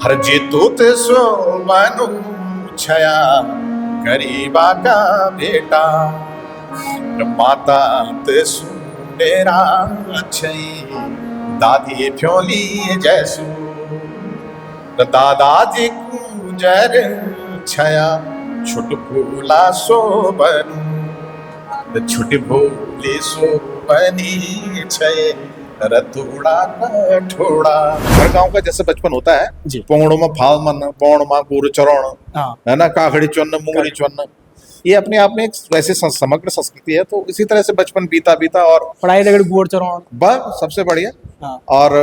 हर जीतूत सो बनू छया गरीबा का बेटा माता ते सुनेरा छई दादी फ्योली जैसू दादाजी कुंजर छया छुट भूला सो बनू छुट भूली सो बनी छे रतुड़ा कठोड़ा। हर गांव का जैसे बचपन होता है जी। पोंगड़ों में फाल मन पौण में गुर चरण हाँ। है ना, काखड़ी चुन्न मुंगरी चुन्न, ये अपने आप में एक वैसे समग्र संस्कृति है। तो इसी तरह से बचपन बीता और पढ़ाई रगड़ गुड़ चरण बस सबसे बढ़िया। हाँ। और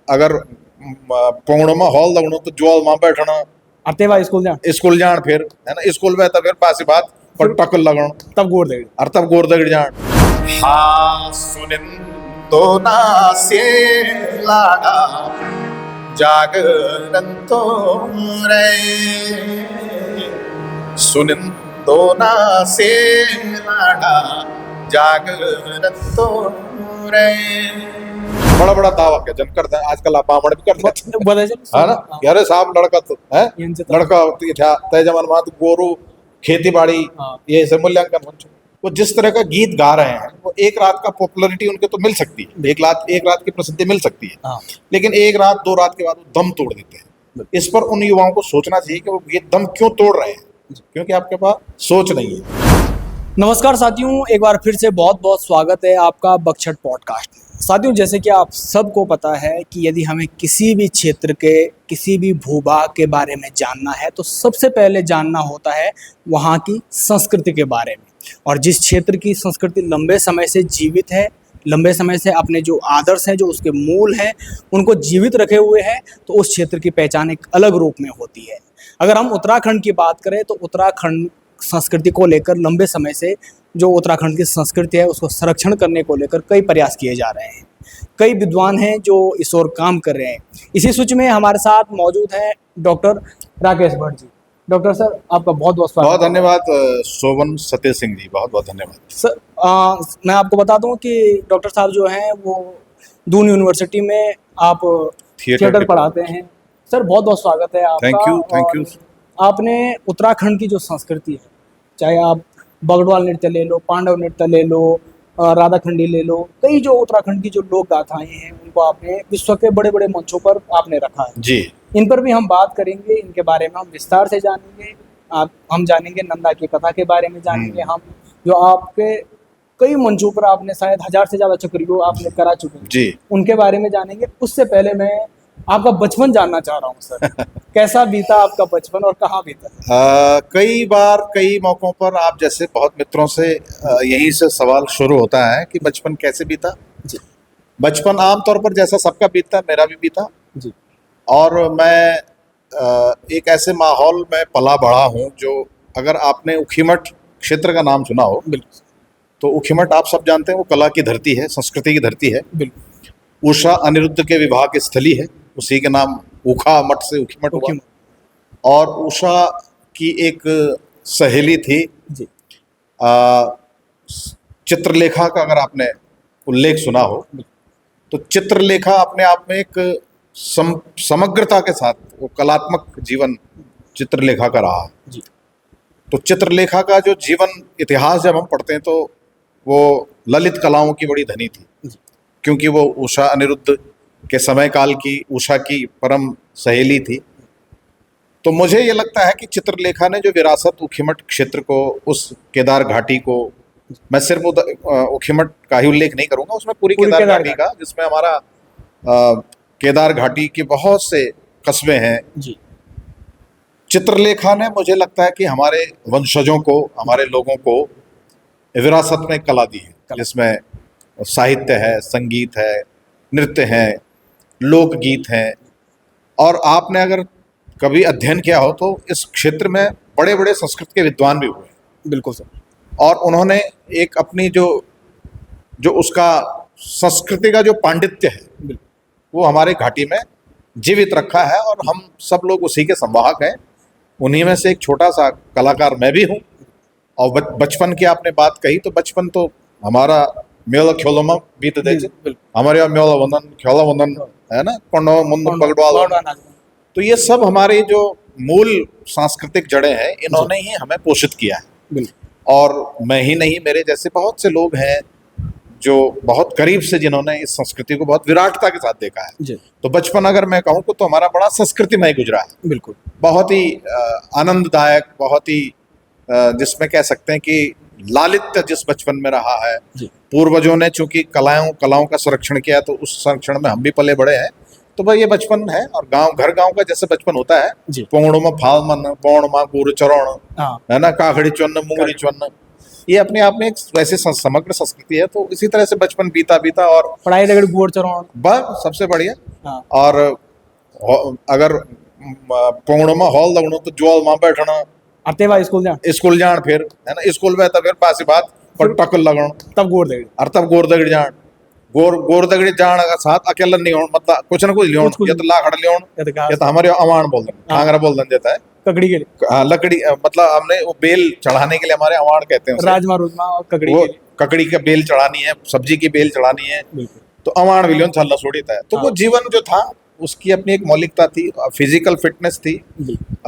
अगर पोंगड़ों में हॉल लगनो तो जोल में बैठना आते बा स्कूल जान फिर है ना, स्कूल में तो फिर पासी बात पर टकल लगन तब गोड़ दे और तब गोर दगड़ जान। हाँ सुनिंदो ना से लागा जागरण तो रे सुनिंदो ना से लागा जागरण तो रे। बड़ा बड़ा दावा क्या जन करते हैं आजकल, आप बामण भी करते हैं ना यारे साहब लड़का तो है लड़का था तय जमान मात गोरू खेती बाड़ी ये सब मूल्यांकन हो। वो जिस तरह का गीत गा रहे हैं वो एक रात का पॉपुलैरिटी उनके तो मिल सकती है, एक रात की प्रसिद्धि मिल सकती है, लेकिन एक रात दो रात के बाद वो दम तोड़ देते हैं। इस पर उन युवाओं को सोचना चाहिए कि वो ये दम क्यों तोड़ रहे हैं, क्योंकि आपके पास सोच नहीं है। नमस्कार साथियों, एक बार फिर से बहुत बहुत स्वागत है आपका बकछट पॉडकास्ट में। साथियों, जैसे कि आप सबको पता है कि यदि हमें किसी भी क्षेत्र के किसी भी भूभाग के बारे में जानना है तो सबसे पहले जानना होता है वहाँ की संस्कृति के बारे में। और जिस क्षेत्र की संस्कृति लंबे समय से जीवित है, लंबे समय से अपने जो आदर्श हैं, जो उसके मूल हैं, उनको जीवित रखे हुए हैं, तो उस क्षेत्र की पहचान एक अलग रूप में होती है। अगर हम उत्तराखंड की बात करें तो उत्तराखंड संस्कृति को लेकर लंबे समय से जो उत्तराखंड की संस्कृति है उसको संरक्षण करने को लेकर कई प्रयास किए जा रहे हैं। कई विद्वान हैं जो इस ओर काम कर रहे हैं। इसी सूची में हमारे साथ मौजूद है doctor Rakesh Bhatt ji. Doctor sir, आपका बहुत बहुत स्वागत। बहुत धन्यवाद शोभन सत्य सिंह जी, बहुत बहुत धन्यवाद सर। मैं आपको बता दूं कि डॉक्टर साहब जो हैं वो दून यूनिवर्सिटी में आप थिएटर पढ़ाते हैं। सर बहुत बहुत स्वागत है आपका। Thank you. आपने उत्तराखंड की जो संस्कृति है, चाहे आप बगड़वाल नृत्य ले लो, पांडव नृत्य ले लो, राधाखंडी ले लो, कई जो उत्तराखंड की जो लोक गाथाएं हैं उनको आपने विश्व के बड़े बड़े मंचों पर आपने रखा है जी। इन पर भी हम बात करेंगे, इनके बारे में हम विस्तार से जानेंगे। हम जानेंगे नंदा की कथा के बारे में जानेंगे, हम जो आपके कई मंचों पर आपने शायद 1000 से ज्यादा चक्रियों आपने करा चुके जी, उनके बारे में जानेंगे। उससे पहले मैं आपका बचपन जानना चाह रहा हूँ सर। कैसा बीता आपका बचपन और कहाँ बीता? कई बार कई मौकों पर आप जैसे बहुत मित्रों से यहीं से सवाल शुरू होता है कि बचपन कैसे बीता जी। बचपन आमतौर पर जैसा सबका बीतता मेरा भी बीता जी। और मैं एक ऐसे माहौल में पला बड़ा हूँ जो, अगर आपने उखीमठ क्षेत्र का नाम सुना हो, बिल्कुल, तो उखीमठ आप सब जानते हैं वो कला की धरती है, संस्कृति की धरती है। बिल्कुल। उषा अनिरुद्ध के विवाह की स्थली है, उसी के नाम उखा मठ से उखीमठ हुआ। और उषा की एक सहेली थी जी। चित्रलेखा का अगर आपने उल्लेख सुना हो तो चित्रलेखा अपने आप में एक समग्रता के साथ वो कलात्मक जीवन चित्रलेखा का रहा जी। तो चित्रलेखा का जो जीवन इतिहास जब हम पढ़ते हैं तो वो ललित कलाओं की बड़ी धनी थी, क्योंकि वो उषा अनिरुद्ध के समय काल की उषा की परम सहेली थी। तो मुझे ये लगता है कि चित्रलेखा ने जो विरासत उखीमठ क्षेत्र को, उस केदार घाटी को, मैं सिर्फ उखीमठ का ही उल्लेख नहीं करूंगा, उसमें पूरी केदार घाटी का, जिसमें हमारा केदार घाटी के बहुत से कस्बे हैं जी। चित्रलेखा ने, मुझे लगता है कि हमारे वंशजों को, हमारे लोगों को विरासत में कला दी है, जिसमें साहित्य है, संगीत है, नृत्य है, लोकगीत हैं। और आपने अगर कभी अध्ययन किया हो तो इस क्षेत्र में बड़े बड़े संस्कृत के विद्वान भी हुए हैं। बिल्कुल सर। और उन्होंने एक अपनी जो उसका संस्कृति का जो पांडित्य है वो हमारे घाटी में जीवित रखा है, और हम सब लोग उसी के संवाहक हैं। उन्हीं में से एक छोटा सा कलाकार मैं भी हूँ। और बचपन की आपने बात कही तो बचपन तो हमारा मेला खेलों में बीत दे, हमारे यहाँ मेला वंदन खेला वंदन है ना, पंडो मुंदन बगड़वाल तो ये सब हमारे जो मूल सांस्कृतिक जड़ें हैं, इन्होंने ही हमें पोषित किया है। बिल्कुल। और मैं ही नहीं, मेरे जैसे बहुत से लोग हैं जो बहुत करीब से, जिन्होंने इस संस्कृति को बहुत विराटता के साथ देखा है। जी। तो बचपन अगर मैं कहूँ तो हमारा बड़ा संस्कृतिमय गुजरा है, बिल्कुल। बहुत ही आनंददायक, बहुत ही जिसमें कह सकते हैं कि लालित्य जिस बचपन में रहा है। जी। पूर्वजों ने चूंकि कलाओं का संरक्षण किया, तो उस संरक्षण में हम भी पले बड़े हैं। तो भाई ये बचपन है, और गांव का जैसे बचपन होता है, जी। पोंगड़ो में फालमन, बौण माँ गुर चरण, हाँ। है ना, काखड़ी चुन्न मुंगरी चुन्न, ये अपने आप में एक वैसे समग्र संस्कृति है। तो इसी तरह से बचपन बीता और पढ़ाई रगड़ गुड़ चरण, बस सबसे बढ़िया। हाँ। और अगर पोंगड़ो में हॉल लगनो तो जोल माँ बैठना, आते बाद स्कूल जान, फिर है ना स्कूल में तो फिर पासी बात पर टकल लगनो, तब गोड़ दे, और तब गोर दगड़ जान, गोर दगड़ी जान का साथ अकेला नहीं होन, मतलब कुछ ना कुछ लियोन, या तो लाखड़ लियोन, या तो हमारे अवान बोल दें, कांगरा बोल दें देता है, ककड़ी के लिए। हाँ, लकड़ी, मतलब हमने वो बेल चढ़ाने के लिए, हमारे अवान कहते हैं उसे, राजमा रुजमा और ककड़ी वो के लिए। ककड़ी का बेल चढ़ानी है, सब्जी की बेल चढ़ानी है, तो अवान विलियन छल्ला छोड़ीता है। तो वो जीवन जो था उसकी अपनी एक मौलिकता थी, फिजिकल फिटनेस थी,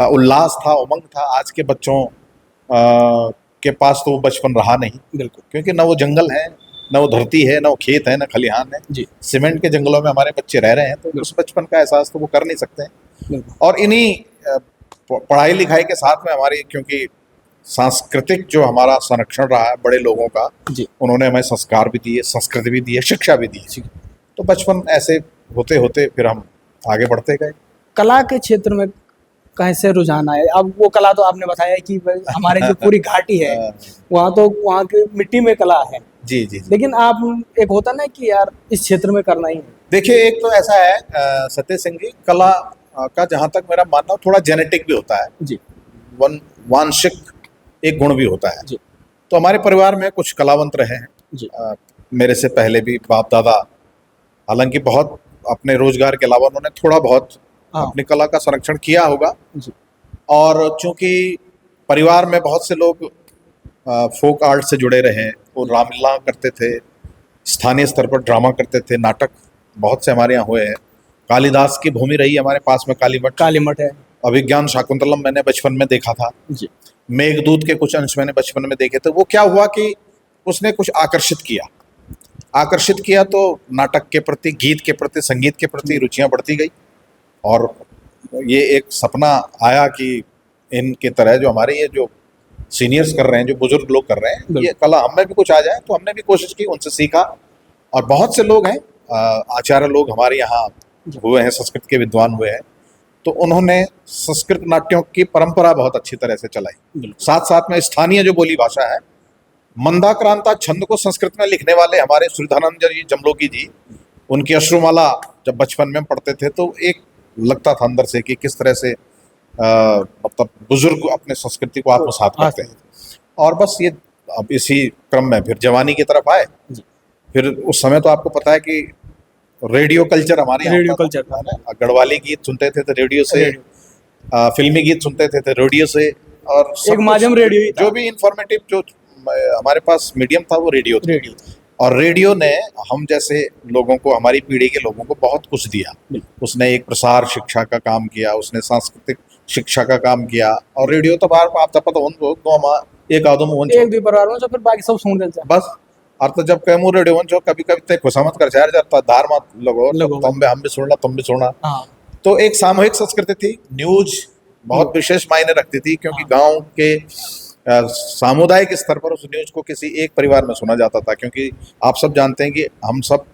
उल्लास था, उमंग था। आज के बच्चों के पास तो वो बचपन रहा नहीं। बिल्कुल। क्योंकि न वो जंगल है, न वो धरती है, न वो खेत है, न खलिहान है। जी। सीमेंट के जंगलों में हमारे बच्चे रह रहे हैं, तो उस बचपन का एहसास तो वो कर नहीं सकते हैं। और इन्हीं पढ़ाई लिखाई के साथ में हमारी, क्योंकि सांस्कृतिक जो हमारा संरक्षण रहा है बड़े लोगों का, जी। उन्होंने हमें संस्कार भी दिए, संस्कृति भी दी है, शिक्षा भी दी है। तो बचपन ऐसे होते होते फिर हम आगे बढ़ते गए। कला के क्षेत्र में कैसे रुझान आए? अब वो कला तो आपने बताया कि हमारे जो पूरी घाटी है वहाँ की मिट्टी में कला है। जी। लेकिन आप, एक होता ना कि यार इस क्षेत्र में करना ही है। देखिए, एक तो ऐसा है सत्य सिंह जी, कला का जहाँ तक मेरा मानना, थोड़ा जेनेटिक भी होता है जी, वांशिक एक गुण भी होता है जी। तो हमारे परिवार में कुछ कलावंत रहे हैं जी। मेरे से पहले भी बाप दादा, हालांकि बहुत अपने रोजगार के अलावा उन्होंने थोड़ा बहुत अपनी कला का संरक्षण किया होगा जी। और चूंकि परिवार में बहुत से लोग फोक आर्ट से जुड़े रहे, वो रामलीला करते थे, स्थानीय स्तर पर ड्रामा करते थे, नाटक बहुत से हमारे यहाँ हुए हैं। कालिदास की भूमि रही हमारे पास में, काली मठ है। अभिज्ञान शाकुंतलम मैंने बचपन में देखा था जी। मेघदूत के कुछ अंश मैंने बचपन में देखे थे। वो क्या हुआ कि उसने कुछ आकर्षित किया तो नाटक के प्रति, गीत के प्रति, संगीत के प्रति रुचियां बढ़ती गई। और ये एक सपना आया कि इनके तरह जो हमारे ये जो सीनियर्स कर रहे हैं, जो बुजुर्ग लोग कर रहे हैं, ये कला हमें भी कुछ आ जाए। तो हमने भी कोशिश की, उनसे सीखा। और बहुत से लोग हैं, आचार्य लोग हमारे यहाँ हुए हैं, संस्कृत के विद्वान हुए हैं, तो उन्होंने संस्कृत नाट्यों की परंपरा बहुत अच्छी तरह से चलाई। साथ साथ में स्थानीय जो बोली भाषा है, मंदाक्रांता छंद को संस्कृत में लिखने वाले हमारे सूर्यधरानंद जी जमलोकी जी, उनकी अश्रुमाला जब बचपन में पढ़ते थे तो एक लगता था अंदर से कि किस तरह से मतलब बुजुर्ग अपने संस्कृति को आत्मसात करते हैं। और बस ये अब इसी क्रम में फिर जवानी की तरफ आए। फिर उस समय तो आपको पता है कि रेडियो कल्चर हमारे यहाँ, रेडियो कल्चर, गढ़वाली गीत सुनते थे तो रेडियो से, फिल्मी गीत सुनते थे तो रेडियो से, और एक माध्यम रेडियो ही था। जो भी इंफॉर्मेटिव जो हमारे पास मीडियम था वो रेडियो था। और रेडियो ने हम जैसे लोगों को, हमारी पीढ़ी के लोगों को बहुत कुछ दिया। उसने एक प्रसार शिक्षा का काम किया, उसने सांस्कृतिक शिक्षा का काम किया। और रेडियो तो बाहर आप पता एक आदम एक परिवार में, फिर बाकी सब सुन रहे बस। और तो जब कह रेडियो जो कभी कभी तक खुशामत कर चार जाता, धार मत लगो तुम भी, हम भी सुनना, तुम भी सुनना। तो एक सामूहिक संस्कृति थी। न्यूज बहुत विशेष मायने रखती थी, क्योंकि गांव के सामुदायिक स्तर पर उस न्यूज को किसी एक परिवार में सुना जाता था। क्योंकि आप सब जानते हैं कि हम सब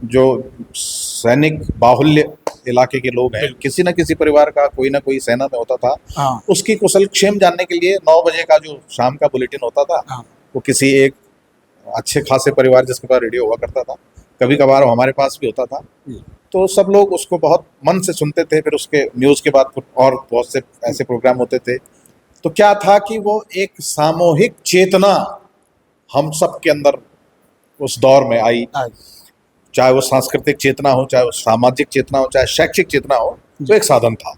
जो सैनिक बाहुल्य इलाके के लोग हैं, किसी न किसी परिवार का कोई ना कोई सेना में होता था। उसकी कुशल क्षेम जानने के लिए 9 बजे का जो शाम का बुलेटिन होता था, वो किसी एक अच्छे खासे परिवार जिसके पास रेडियो हुआ करता था, कभी कभार हमारे पास भी होता था, तो सब लोग उसको बहुत मन से सुनते थे। फिर उसके न्यूज के बाद और बहुत से ऐसे प्रोग्राम होते थे। तो क्या था कि वो एक सामूहिक चेतना हम सब के अंदर उस दौर में आई, चाहे वो सांस्कृतिक चेतना हो, चाहे वो सामाजिक चेतना हो, चाहे शैक्षिक चेतना हो, तो एक साधन था।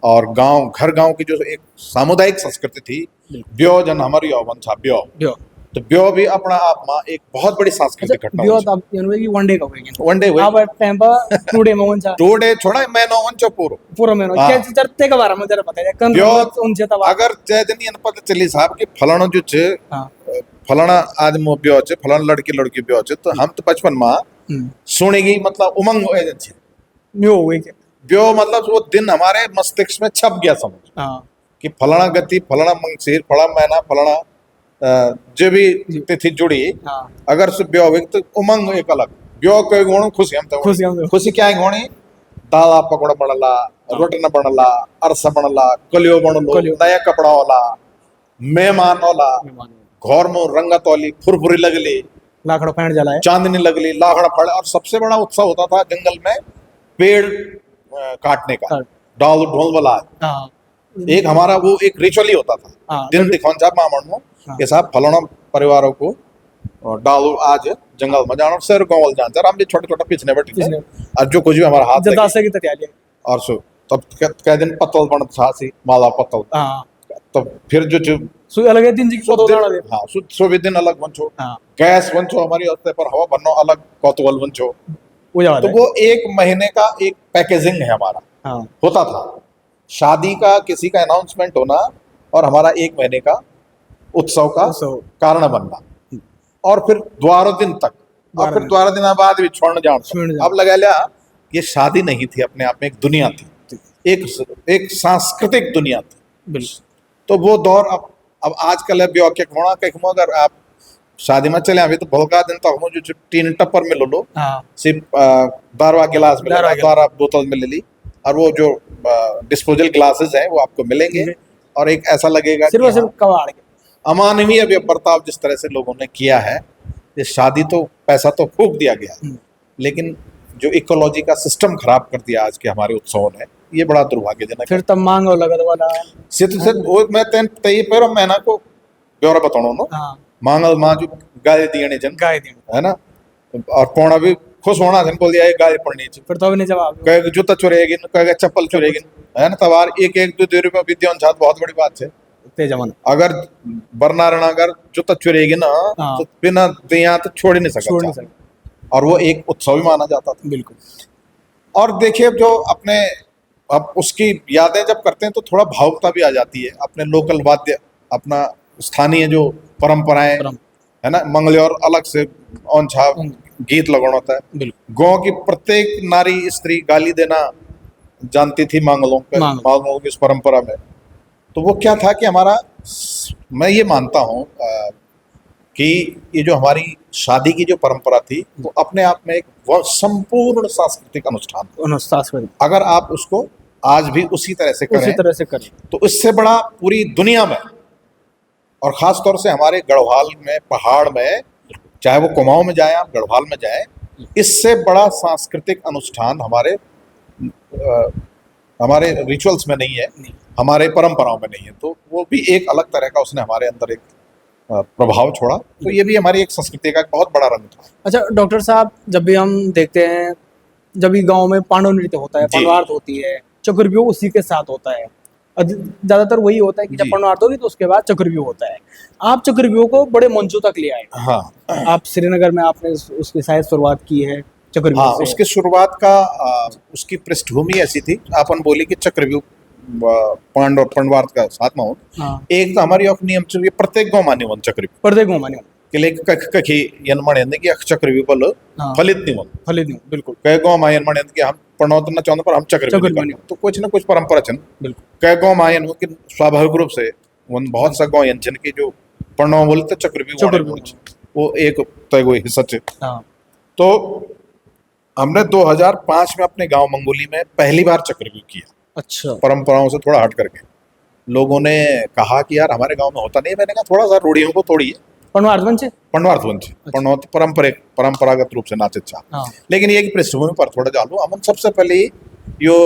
और घर गांव की जो एक सामुदायिक संस्कृति थी, ब्यो जन हमर यौवन था, ब्यो तो ब्यो भी अपना आप में एक बहुत बड़ी सांस्कृतिक घटना ब्यो होती तो आप यानी कि वन डे का होगा है। वन डे हुई आप टाइम पर 2 डे में वन चा 2 डे छोड़ा महीनो वंचो पूरो पूरा महीना हाँ। क्या चरते के बारे में जरा बताइए कन ब्यो उनसे तब अगर जय दिन ये पता चली साहब कि फलाना जो छे हाँ फलाना आदमी ब्यो छे फलाना लड़की ब्यो छे तो हम तो बचपन में सुनेगी मतलब उमंग हो छे न्यू हुई के ब्यो मतलब वो दिन हमारे मस्तिष्क में छप गया समझ हाँ कि फलाना गति फलाना मंगसीर फलाना महीना फलाना जो भी तिथि जुड़ी हाँ अगर से ब्यो हुई तो उमंग एक अलग ब्यो के गुण खुशी हम तो खुशी क्या है गुणी दाला पकौड़ा बनला रोटना बनला अरसा बनला कलियो बनलो नया कपड़ा होला मेहमान होला घर में रंगत वाली फुरफुरी लगली लाखड़ो पैंट जलाए चांदनी लगली लाखड़ा फड़े और सबसे बड़ा उत्सव होता था जंगल में पेड़ काटने का डाल ढोल वाला हाँ एक हमारा वो एक रिचुअल ही होता था हाँ दिन दिखान साहब मामन में कि साहब फलाना परिवारों को डालो आज जंगल में जाना सर गाँव जान सर हम भी छोटे छोटे पिछने बैठे आज जो कुछ भी हमारा हाथ जता से की तैयारी और सो तब कह दिन पत्तल बन था सी माला पत्तल हाँ तब फिर जो सु अलग दिन जी को दो दे हाँ सो भी दिन अलग बंचो हाँ गैस बंचो हमारी हफ्ते पर हवा बनना अलग कौतूहल बंचो वो याद तो वो एक महीने का एक पैकेजिंग है हमारा हाँ होता था शादी का किसी का अनाउंसमेंट होना और हमारा एक महीने का उत्सव का कारण बनना और फिर द्वारा दिन तक और फिर द्वारा दिन बाद भी छोड़ने जाना अब लगा लिया ये शादी नहीं थी अपने आप में एक दुनिया थी एक सांस्कृतिक दुनिया थी तो वो दौर अब आजकल है ब्यो के होना कहीं अगर आप शादी में चले अभी तो भोलका दिन तक हम जो टीन टप्पर में लो सिर्फ 12वां गिलास में 12 बोतल में ले ली और वो जो डिस्पोजल ग्लासेस हैं वो आपको मिलेंगे और एक ऐसा लगेगा सिर्फ कबाड़ के अमानवीय बर्ताव जिस तरह से लोगों ने किया है ये शादी तो पैसा तो फूक दिया गया लेकिन जो इकोलॉजी का सिस्टम खराब कर दिया आज के हमारे उत्सवों ने ये बड़ा दुर्भाग्यजनक फिर तब मांग लगत वाला सिर्फ वो मैं तय पर महीना को ब्यौरा बताऊं ना हाँ मांगल माँ जो गाय दिए जन गाय दी है ना और पौना भी खुश होना जन बोल दिया गाय पड़नी चाहिए फिर तो भी नहीं जवाब कहे जूता चुरेगी कहे चप्पल चुरेगी है ना तबार एक एक 2 रुपया विद्यान छात्र बहुत बड़ी बात है ते जमाना अगर बरना रहना अगर जूता चुरेगी ना हाँ। तो बिना दिया तो छोड़ ही नहीं सकता और वो एक उत्सव ही माना जाता था बिल्कुल और देखिए जो अपने अब उसकी यादें जब करते हैं तो थोड़ा भावुकता भी आ जाती है अपने लोकल वाद्य अपना स्थानीय जो परंपराएं है ना मंगलौर अलग से ऑन छाप गीत लगाना होता है गाँव की प्रत्येक नारी स्त्री गाली देना जानती थी मांगलों की इस परंपरा में तो वो क्या था कि हमारा मैं ये मानता हूँ कि ये जो हमारी शादी की जो परंपरा थी वो अपने आप में एक संपूर्ण सांस्कृतिक अनुष्ठान अगर आप उसको आज भी उसी तरह से करें तो इससे बड़ा पूरी दुनिया में और खास तौर से हमारे गढ़वाल में पहाड़ में चाहे वो कुमाऊं में जाए आप गढ़वाल में जाए इससे बड़ा सांस्कृतिक अनुष्ठान हमारे रिचुअल्स में नहीं है हमारे परंपराओं में नहीं है तो वो भी एक अलग तरह का उसने हमारे अंदर एक प्रभाव छोड़ा तो ये भी हमारी एक संस्कृति का एक बहुत बड़ा रंग था। अच्छा डॉक्टर साहब जब भी हम देखते हैं जब भी गांव में पांडव नृत्य होता है पांडवार्थ होती है चक्रव्यूह उसी के साथ होता है ज्यादातर वही होता है कि जब पांडवार्थ होगी तो उसके बाद चक्रव्यूह होता है आप चक्रव्यूह को बड़े मंचों तक ले आए हाँ आप श्रीनगर में आपने उसकी शायद शुरुआत की है चक्रव्यूह से। उसकी शुरुआत का उसकी पृष्ठभूमि ऐसी थी अपन बोली कि चक्रव्यूह पांडवार्थ का साथ में हो एक तो हमारी नियम चाहिए प्रत्येक गाँव मान्य वन चक्रव्यूह प्रत्येक गाँव मान्य कखी यनमण कि चक्रव्यूह बल फलित नहीं बिल्कुल कई गाँव मायन मण कि हम पढ़ना चाहते पर हम चक्रव्यूह तो कुछ ना कुछ परंपरा छन कई गाँव मायन हो कि स्वाभाविक रूप से बहुत सा गाँव छन की जो पढ़ना बोलते चक्रव्यूह वो एक तय हिस्सा है तो हमने 2005 में अपने गांव मंगोली में पहली बार चक्रव्यूह किया। अच्छा परंपराओं से थोड़ा हट करके लोगों ने कहा कि यार हमारे गांव में होता नहीं मैंने कहा थोड़ा सा रूढ़ियों को तोड़िए पंडवार्थ परंपरागत रूप से नाचे लेकिन ये पृष्ठभूमि पर थोड़ा चालू हम सबसे पहले यो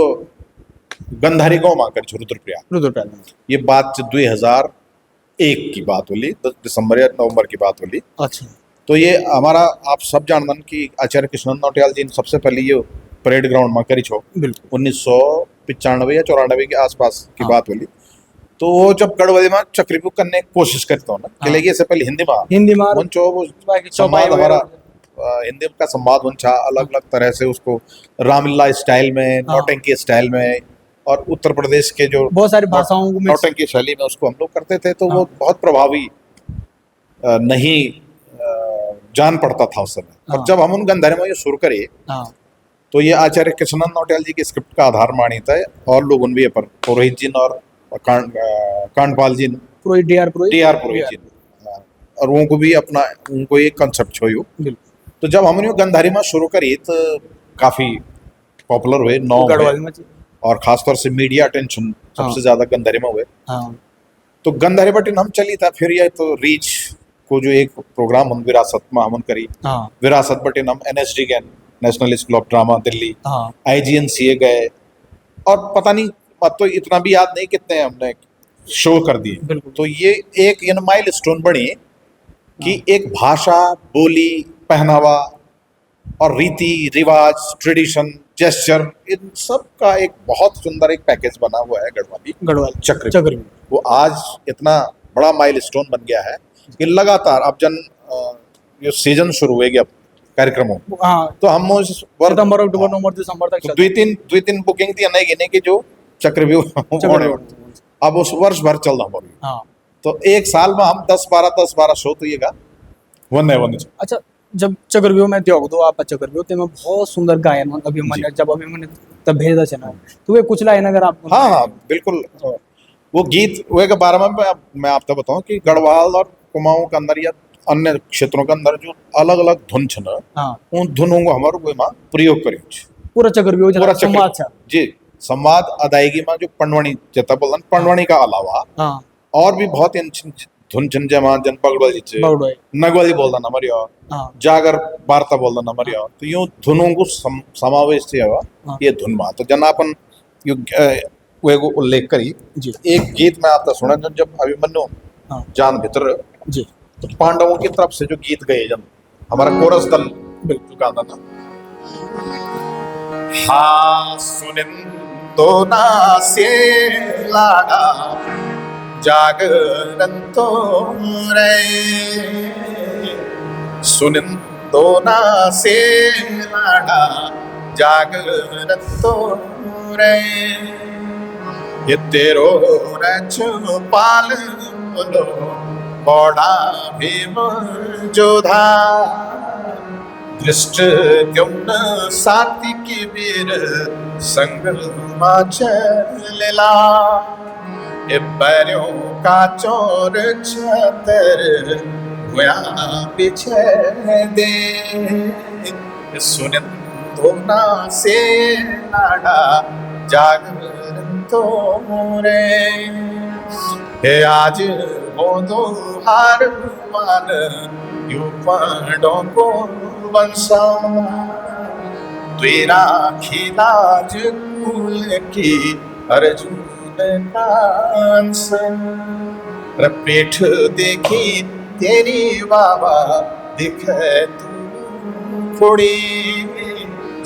गंधारी गाँव मांकर रुद्रप्रयाग ये बात 2001 की बात होली 10 दिसंबर या नवंबर की बात होली। अच्छा तो ये हमारा आप सब जानते कि आचार्य कृष्ण नौटियाल जी ने सबसे पहले ये परेड ग्राउंड में करी छो 1995 या 94 के आसपास की बात होली तो वो जब गढ़वाली में चक्रव्यूह करने की कोशिश करता हूँ ना हाँ। के से पहले हिंदी मार मंचो वो बाकी संवाद चौपाई हमारा हिंदी का संवाद मंचा अलग अलग तरह से उसको रामलीला स्टाइल में हाँ। नौटंकी स्टाइल में और उत्तर प्रदेश के जो बहुत सारी भाषाओं को mix- नौटंकी शैली में उसको हम लोग करते थे तो वो हाँ। बहुत प्रभावी नहीं जान पड़ता था उस समय हाँ। और जब हम उन गंधर्व में ये शुरू करे हाँ तो ये आचार्य कृष्णनंद नौटियाल जी के स्क्रिप्ट का आधार मानित है और लोग उन भी पर पुरोहित जी और कांडपाल जी पुरोहित डीआर पुरोहित जी और उनको भी अपना उनको एक कंसेप्ट छोयो बिल्कुल तो जब हमने गंधारी में शुरू करी तो काफी पॉपुलर हुए नौ हुए गढ़वाली में और खासतौर से मीडिया अटेंशन सबसे हाँ। ज्यादा गंधारी में हुए हाँ तो गंधारी बटिन हम चली था फिर यह तो रीच को जो एक प्रोग्राम हम विरासत में हमन करी हाँ विरासत बटिन हम एनएसडी गए national school of drama Delhi हाँ आईजीएनसीए गए और पता नहीं अब तो इतना भी याद नहीं कितने हमने शो कर दिए बिल्कुल तो ये एक इन माइल स्टोन बनी कि एक भाषा बोली पहनावा और रीति रिवाज ट्रेडिशन जेस्चर इन सब का एक बहुत सुंदर एक पैकेज बना हुआ है गढ़वाली चक्रव्यूह वो आज इतना बड़ा माइल स्टोन बन गया है कि लगातार अब ये सीजन शुरू हुएगी अब कार्यक्रमों हाँ तो हम उस सितंबर अक्टूबर नवंबर दिसंबर तक तो द्वि तीन बुकिंग थी नहीं गिने की जो चक्रव्यूह अब उस वर्ष भर चल रहा हमारी हाँ तो एक साल में हम 10-12 शो तो येगा वन अच्छा जब चक्रव्यूह में त्याग दो आप चक्रव्यूह ते में बहुत सुंदर गायन अभी मैंने जब अभी मैंने तब भेजा चला तो वे कुछ लाइन अगर आप हाँ हाँ बिल्कुल वो गीत वे के बारे में मैं आपको बताऊं कि गढ़वाल और कुमाऊं के अंदर या अन्य क्षेत्रों के अंदर जो अलग अलग धुन छन हाँ उन धुनों को हमारे वे में प्रयोग करियो छ पूरा चक्रव्यूह पूरा संवाद था जी संवाद अदायगी में जो पंडवणी जता बोलन पंडवणी का अलावा हाँ और भी बहुत इन धुन छन जमा जन पगड़वाली छ बगड़ोई नगवाली बोलदा हमारी और हाँ जागर वार्ता बोलदा हमारी और तो यूं धुनों को समावेश से हुआ हाँ। ये धुन में तो जनापन यू वे को उल्लेख करी जी एक गीत में आपका सुना जब अभिमन्यु हाँ जान भीतर जी तो पांडवों की तरफ से जो गीत गए जन हमारा कोरस दल बिल्कुल गाता था हाँ सुनिंदो ना से लाड़ा जागरण तो रे सुनिंदो ना से लाड़ा जागरण तो रे ये तेरो रच पाल बोलो बड़ा भीम जोधा दृष्ट क्यों साथी की वीर संग चलेला ए बैरियों का चोर छतर हुआ पीछे दे सुनिन धोना से लाड़ा जागरण तो रे हे आज वो दो हार मान यू पांडों को बंसा तेरा खिलाज कुल की अर्जुन कांस पीठ देखी तेरी बाबा दिखे तू थोड़ी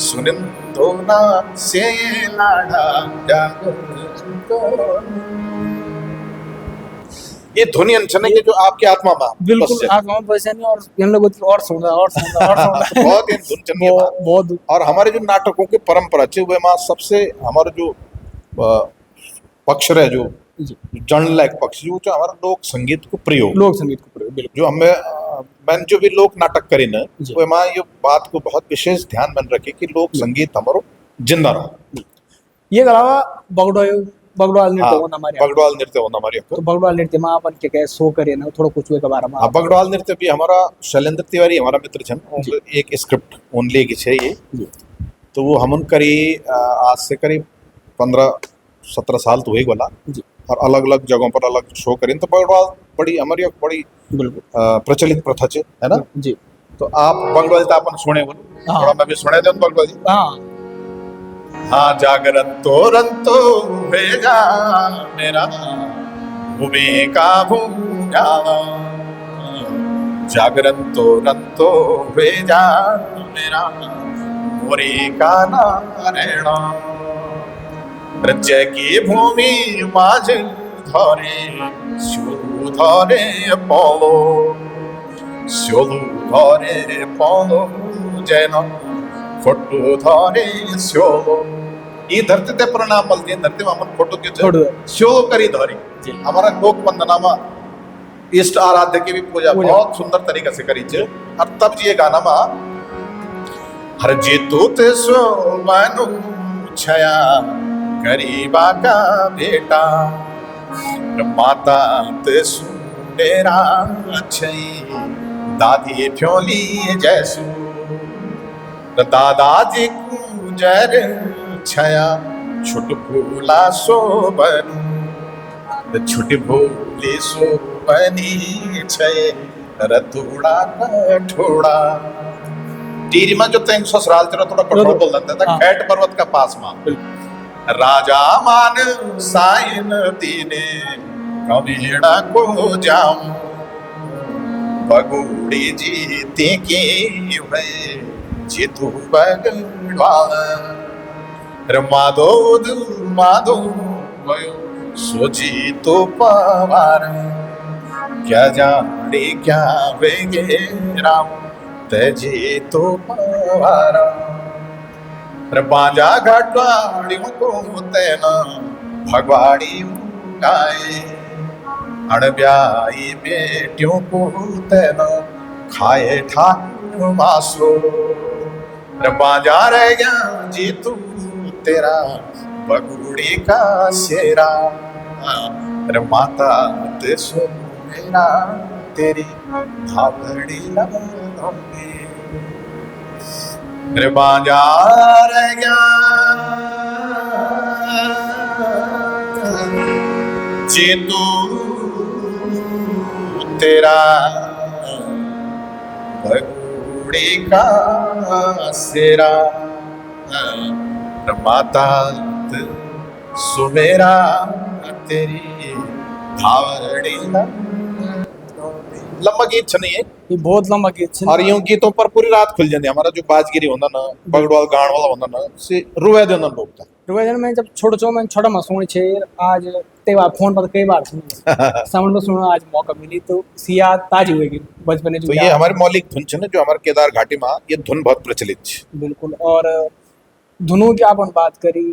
सुनिन धोना से लाड़ा जागरण तो ये ध्वनि अनशन है कि जो आपकी आत्मा में बिल्कुल आत्मा में बसे नहीं और इन लोगों को और सुनना बहुत ही धुन चंगी बहुत और हमारे जो नाटकों की परंपरा है वे मां सबसे हमारा जो पक्ष रहे जो जन लायक पक्ष जो हमारा लोक संगीत को प्रयोग बिल्कुल जो हमें मैंने जो भी लोक नाटक करे ना वे मां ये बात को बहुत विशेष ध्यान में रखे कि लोक संगीत हमारो जिंदा रहो ये अलावा बगड़वाल नृत्य होना हमारे बगड़वाल नृत्य होना हमारे तो बगड़वाल नृत्य में अपन क्या शो करे ना थोड़ा कुछ के बारे में बगड़वाल नृत्य भी हमारा शैलेंद्र तिवारी हमारा मित्र छन एक स्क्रिप्ट ओनली की है ये तो वो हमन करी आज से करीब 15-17 साल तो हुई बोला और अलग अलग जगहों पर अलग शो करें तो बगड़वाल बड़ी हमारी बड़ी प्रचलित प्रथा है ना जी तो आप बगड़वाल तो अपन सुने बोलो थोड़ा मैं भी सुने दे बगड़वाल हाँ हाँ जागरण तो भेजा मेरा भूमि का भूजा जागरण तो भेजा मेरा मोरी का नारायण राज्य की भूमि माझ धरे स्योलु धरे पलो स्योलु धरे पलो जैन फोटो धरे स्योलो ये धरती ते प्रणाम बोलती है धरती में हम फोटो के स्योलो करी धरी हमारा लोक वंदना में इष्ट आराध्य की भी पूजा बहुत सुंदर तरीके से करी छे और तब ये गाना में हर जीतू ते सो मनु छया गरीबा का बेटा माता ते सुनेरा छई दादी फ्योली जैसू दादाजी कुंजर छया छुट भूला सो बनू छुट भूली सो बनी छे रतुड़ा कठोड़ा टीरी में जो तेंग ससुराल तेरा थोड़ा कठोर बोल देता था खेट पर्वत का पास में राजा मान साइन दीने कबीड़ा को जाऊं बगुड़ी जीते के हुए जीतू बगड़वा माधो माधो सोची तो पवार क्या जाने क्या वेगे राम तजे तो पवारा बाजा घाटवाड़ियों को तेना भगवाड़ी गाए अड़ब्याई बेटियों को तेना खाए ठाकुर मासो बाजा रह गया जीतू तेरा बगुड़ी का शेरा माता ते सो मेरा तेरी धावड़ी लंबी बाजा रह गया जीतू तेरा बगुड़ी का शेरा माता सुमेरा तेरी धावड़ी लंबा गीत छ नहीं है ये बहुत लंबा गीत छे और यूं गीतों पर पूरी रात खुल जाती हमारा जो बाजगिरी होता ना बगड़वाल गान वाला होता ना से रुवे देना लोग था रुवेजन में जब छोटो मैं छोटा में सुनी छे आज तेवा फोन पर कई बार सुनी सामने में सुनो आज मौका मिली तो सिया ताजी हुएगी बचपन तो ये हमारी मौलिक धुन छे ना जो हमारे केदार घाटी में ये धुन बहुत प्रचलित छे बिल्कुल और धुनों की अपन बात करी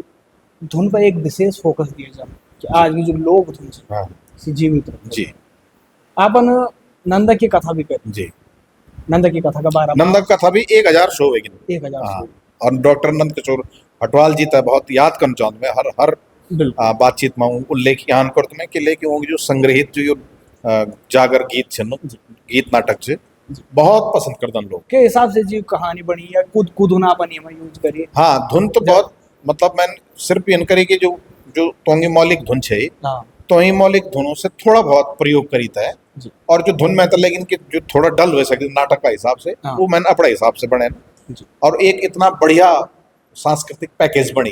धुन पर एक विशेष फोकस दिया जाए कि आज की जो लोक धुन छे हाँ जीवित जी अपन नंदा की कथा भी करी जी नंदा की कथा का बारे में नंदा कथा भी 1000 शो है 1000 हाँ और डॉक्टर नंद किशोर हटवाल जी था बहुत याद करना चाहूँ मैं हर बातचीत में उल्लेख यहाँ करते मैं कि लेके जो संग्रहित जो जागर गीत छे गीत नाटक छे बहुत पसंद करते लोग के हिसाब से जी कहानी बनी या कुद कुदना बनी में यूज करी हाँ धुन तो बहुत मतलब मैं सिर्फ इन करी कि जो जो तोंगी मौलिक धुन छे हाँ तो ही मौलिक धुनों से थोड़ा बहुत प्रयोग करीता है और जो धुन में था लेकिन कि जो थोड़ा डल हो सके नाटक का हिसाब से हाँ। वो मैंने अपने हिसाब से बने ना और एक इतना बढ़िया सांस्कृतिक पैकेज बनी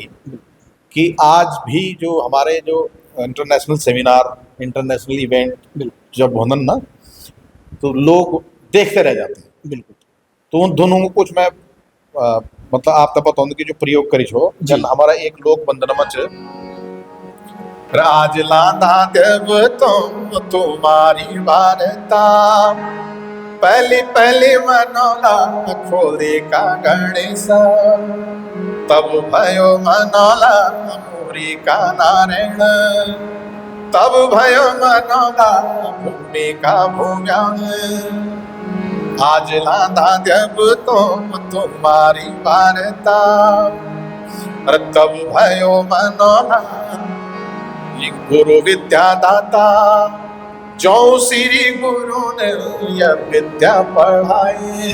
कि आज भी जो हमारे जो इंटरनेशनल सेमिनार इंटरनेशनल इवेंट जब होनन ना तो लोग देखते रह जाते हैं बिल्कुल तो उन धुनों को कुछ मैं मतलब आप तब बताऊँ कि जो प्रयोग करी छो जब हमारा एक लोक वंदनमच राज लांदा देव तुम तुम्हारी वारता पहली पहली मनोला खोले का गणेश तब भयो मनोला मोरी का नारायण तब भयो मनोला भूमि का भूम्यान आज लांदा देव तुम तुम्हारी वारता तब भयो मनोला गुरु विद्या दाता जो श्री गुरु ने यह विद्या पढ़ाई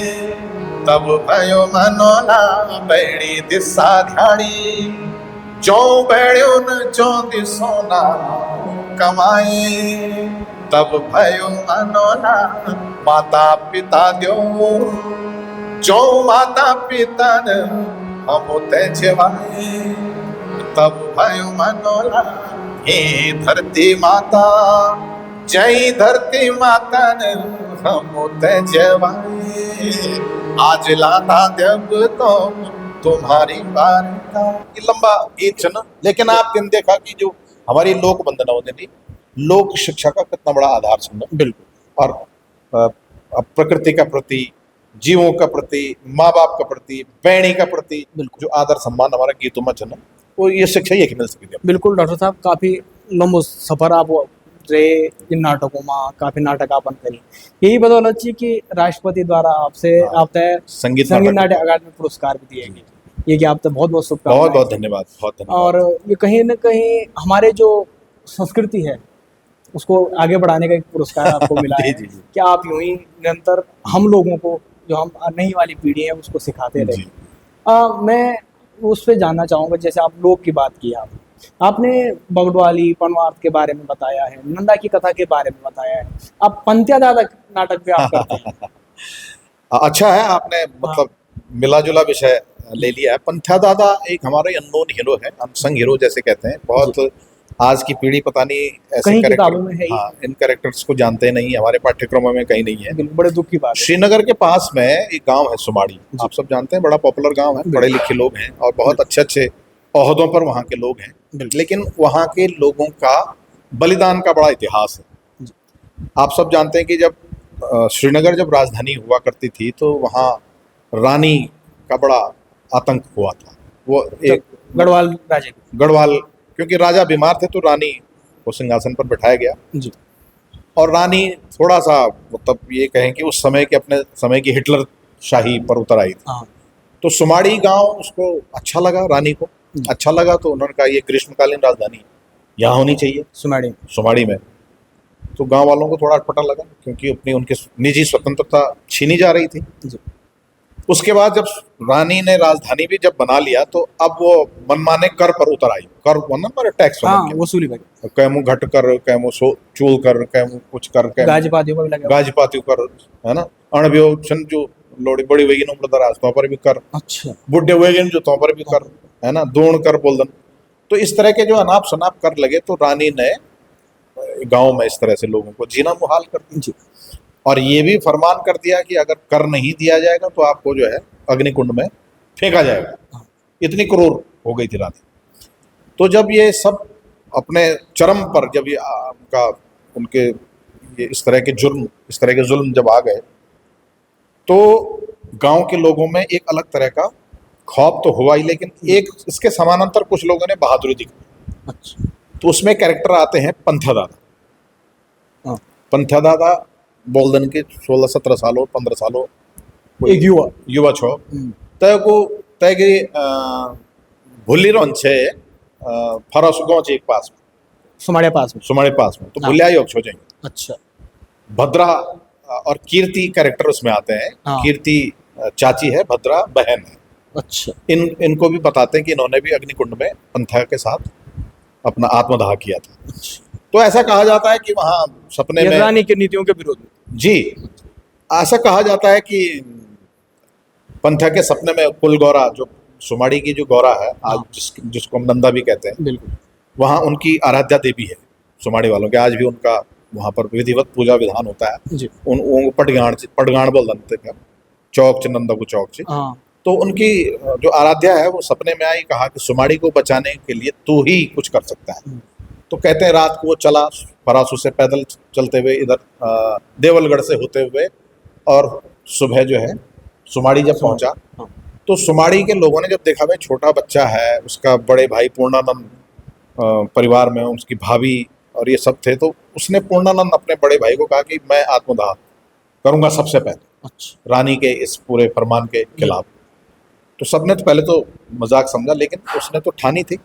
तब भयो मनोला बैड़ी दिशा ध्याड़ी जो बैड़ो न जो दिसोना कमाए तब भयो मनोला माता पिता दो जो माता पिता ने हम ते जेवाए तब भयो मनोला हे धरती माता जय धरती माता ने हम ते जवाए आज लाना देव तो तुम्हारी वार्ता ये लंबा गीत है ना लेकिन आप दिन देखा कि जो हमारी लोक वंदना होती थी लोक शिक्षा का कितना बड़ा आधार समझा। बिल्कुल। और प्रकृति का प्रति, जीवों का प्रति, माँ बाप का प्रति, बैणी का प्रति बिल्कुल। जो आदर सम्मान हमारा गीतों में चला, वो ये शिक्षा ही मिल सकेगी। बिल्कुल डॉक्टर साहब, काफ़ी लंबो सफ़र आप रहे इन नाटकों में, काफ़ी नाटक आपन करी। यही बदौलत छी कि राष्ट्रपति द्वारा आपसे हाँ, आप तय संगीत नाटक अकादमी पुरस्कार भी दिए गए। ये कि आप तो बहुत बहुत शुभकामनाएं। बहुत बहुत धन्यवाद, बहुत धन्यवाद। और ये कहीं ना कहीं हमारे जो संस्कृति है उसको आगे बढ़ाने का एक पुरस्कार आपको मिला जी, है जी, जी। कि आप यूं ही निरंतर हम लोगों को, जो हम नई वाली पीढ़ी है, उसको सिखाते रहे। जी। मैं उस पे जानना चाहूँगा, जैसे आप लोक की बात की, आपने बगडवाली पनवार्त के बारे में बताया है, नंदा की कथा के बारे में बताया है, आप पंत्या दादा नाटक भी आप करते हैं। अच्छा है आपने मतलब मिला जुला विषय ले लिया है। पंथ्या दादा एक हमारे अननोन हीरो है, अनसंग हीरो जैसे कहते हैं। बहुत आज की पीढ़ी पता नहीं ऐसे कहीं कैरेक्टर, किताबों में है ही हाँ, इन कैरेक्टर्स को जानते नहीं, हमारे पाठ्यक्रमों में कहीं नहीं है। बड़े दुख की बात है। श्रीनगर के पास में एक गांव है सुमाड़ी, आप सब जानते हैं, बड़ा पॉपुलर गांव है, पढ़े लिखे लोग हैं और बहुत अच्छे अच्छे ओहदों पर वहाँ के लोग हैं। लेकिन वहाँ के लोगों का बलिदान का बड़ा इतिहास है। आप सब जानते हैं कि जब श्रीनगर जब राजधानी हुआ करती थी तो वहाँ रानी का बड़ा आतंक हुआ था। वो एक गढ़वाल राजे, गढ़वाल, क्योंकि राजा बीमार थे तो रानी को सिंहासन पर बिठाया गया जी। और रानी थोड़ा सा मतलब ये कहें कि उस समय के अपने समय की हिटलर शाही पर उतर आई थी। तो सुमाड़ी गांव उसको अच्छा लगा, रानी को अच्छा लगा, तो उन्होंने कहा ये ग्रीष्मकालीन राजधानी यहाँ होनी चाहिए सुमाड़ी में। तो गांव वालों को थोड़ा अटपटा लगा क्योंकि अपनी उनकी निजी स्वतंत्रता छीनी जा रही थी। उसके बाद जब रानी ने राजधानी भी जब बना लिया तो अब वो मनमाने कर पर उतर आई। कर वरना टैक्स वसूली, कैमू घट कर, कैमू चूल कर, कैमू कुछ कर, गाजपाती कर, है ना, अणव्यो जो लोड़ी बड़ी वेगिन उम्र दराज तो पर भी कर, अच्छा, बुढ़े वेगिन जो तो पर भी कर, है ना, दोण कर बोल दन। तो इस तरह के जो अनाप शनाप कर लगे तो रानी ने गांव में इस तरह से लोगों को जीना मुहाल कर दिया और ये भी फरमान कर दिया कि अगर कर नहीं दिया जाएगा तो आपको जो है अग्निकुंड में फेंका जाएगा। इतनी क्रूर हो गई थी रानी। तो जब ये सब अपने चरम पर, जब ये उनके ये इस तरह के जुल्म जब आ गए तो गांव के लोगों में एक अलग तरह का खौफ तो हुआ ही, लेकिन एक इसके समानांतर कुछ लोगों ने बहादुरी दिखाई। अच्छा। तो उसमें कैरेक्टर आते हैं पंथ्या दादा। पंथ्या दादा बोलदन के 16-17 सालों 15 सालों एक युवा छो तय को तय की भूली रोन छे फरस गांव एक पास में सुमाड़े पास में तो भूलिया योग छो जाएंगे। अच्छा। भद्रा और कीर्ति कैरेक्टर उसमें आते हैं। कीर्ति चाची है, भद्रा बहन है। अच्छा। इनको भी बताते हैं कि इन्होंने भी अग्निकुंड में पंथ्या के साथ अपना आत्मदाह किया था। अच्छा। तो ऐसा कहा जाता है कि वहाँ सपने में रानी की नीतियों के विरोध में, जी, ऐसा कहा जाता है कि पंथ्या के सपने में कुलगौरा, जो सुमाड़ी की जो गौरा है आज जिसको हम नंदा भी कहते हैं, बिल्कुल, वहाँ उनकी आराध्या देवी है सुमाड़ी वालों के। आज भी उनका वहाँ पर विधिवत पूजा विधान होता है जी। उन पटगाण बोल दंते थे चौक च नंदा को चौक च। तो उनकी जो आराध्या है वो सपने में आई, कहा कि सुमाड़ी को बचाने के लिए तू ही कुछ कर सकता है। तो कहते हैं रात को वो चला फरासू से पैदल चलते हुए इधर देवलगढ़ से होते हुए, और सुबह जो है सुमाड़ी जब पहुंचा तो सुमाड़ी के लोगों ने जब देखा भाई छोटा बच्चा है, उसका बड़े भाई पूर्णानंद परिवार में उसकी भाभी और ये सब थे, तो उसने पूर्णानंद अपने बड़े भाई को कहा कि मैं आत्मदाह करूंगा सबसे पहले। अच्छा। रानी के इस पूरे फरमान के खिलाफ। तो सबने तो पहले तो मजाक समझा, लेकिन उसने तो ठानी थी।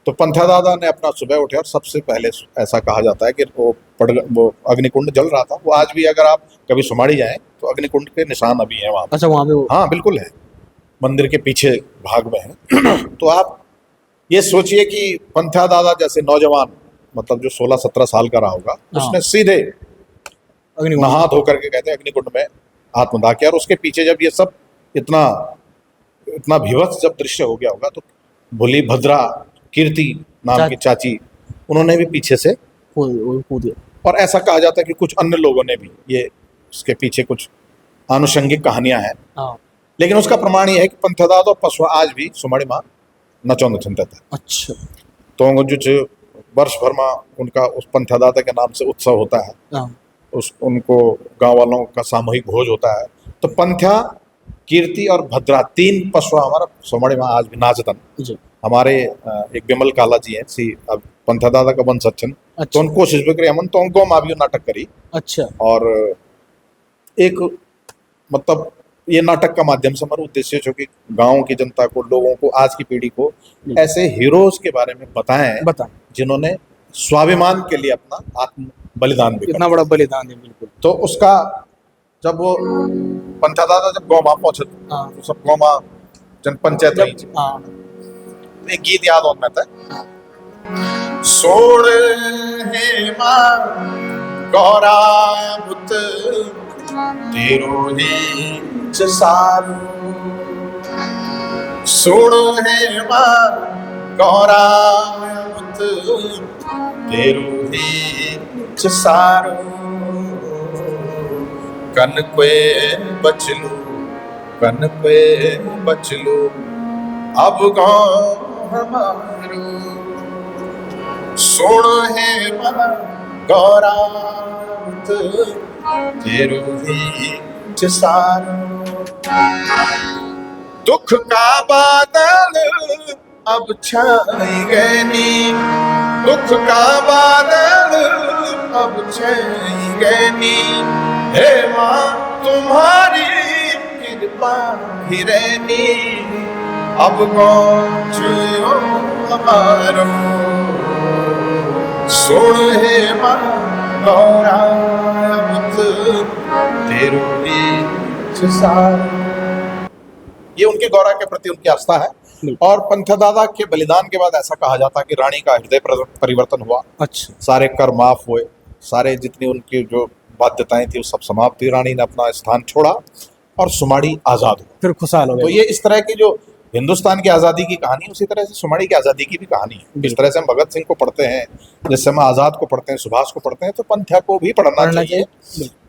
तो पंथ्या दादा ने अपना सुबह उठे और सबसे पहले, ऐसा कहा जाता है कि वो अग्निकुंड जल रहा था। वो आज भी अगर आप कभी सुमाड़ी जाएं तो अग्निकुंड के निशान अभी हैं वहाँ। अच्छा, वहाँ पे? हाँ, बिल्कुल है, मंदिर के पीछे भाग में है। तो आप ये सोचिए कि पंथ्या दादा जैसे नौजवान, मतलब जो 16-17 साल का रहा होगा, उसने सीधे नहा धो करके कहते हैं अग्निकुंड में आत्मदाह किया। और उसके पीछे जब ये सब इतना भीभत्स जब दृश्य हो गया होगा तो भोली भद्रा कीर्ति नाम की चाची, उन्होंने भी पीछे से कूद। और ऐसा कहा जाता है कि कुछ अन्य लोगों ने भी, ये इसके पीछे कुछ आनुषंगिक कहानियां हैं, लेकिन उसका प्रमाण ये है कि पंथ्या दादा पशु आज भी सुमाड़ी माँ नचो नचन था। अच्छा। तो जो वर्ष भर में उनका उस पंथदाता के नाम से उत्सव होता है। हाँ उस उनको गांव वालों का सामूहिक भोज होता है। तो पंथ्या, कीर्ति और भद्रा 3 पशु हमारा सोमवाड़ी में आज भी नाचतन। जी। हमारे एक विमल काला जी हैं सी अब पंथदाता का बन सच्चन। अच्छा। तो उन कोशिश भी करी हमन तो उनको माँ भी नाटक करी। अच्छा। और एक मतलब ये नाटक का माध्यम से हमारा उद्देश्य जो कि गांव की जनता को, लोगों को, आज की पीढ़ी को ऐसे हीरोज के बारे में बताएं जिन्होंने स्वाभिमान के लिए अपना आत्म बलिदान भी इतना बड़ा बलिदान है। बिल्कुल। तो उसका जब वो पंथदाता जब गौ माँ पहुंचे तो सब गौ माँ जन पंचायत रही एक गीत याद होता था, सोड़ हे माँ गौरा बुत तेरो ही सारू, सुन हे माँ गौरा बुत तेरो ही सारू, कन पे बचलू कन पे बचलू अब गाँव हमारो, सुन हे माँ गौरा तेरो ही सारो, दुख का बादल अब छाई गए नी, दुख का बादल अब छाई गए नी, हे माँ तुम्हारी कृपा ही रहनी, अब कौन छुओ हमारो, सुन हे माँ गौरा तेरो ही सारो। ये उनके गौरा के प्रति उनकी आस्था है। और पंथदाता के बलिदान के बाद ऐसा कहा जाता है कि रानी का हृदय परिवर्तन हुआ। अच्छा। सारे कर माफ हुए, सारे जितनी उनकी जो बाध्यताएं थी वो सब समाप्त हुई, रानी ने अपना स्थान छोड़ा और सुमाड़ी आजाद हुआ, फिर खुशहाल हो गया। तो ये इस तरह की जो हिंदुस्तान की आज़ादी की कहानी, उसी तरह से सुमाड़ी की आज़ादी की भी कहानी है। जिस तरह से हम भगत सिंह को पढ़ते हैं, जिस समय आज़ाद को पढ़ते हैं, सुभाष को पढ़ते हैं, तो पंथ्या को भी पढ़ना चाहिए,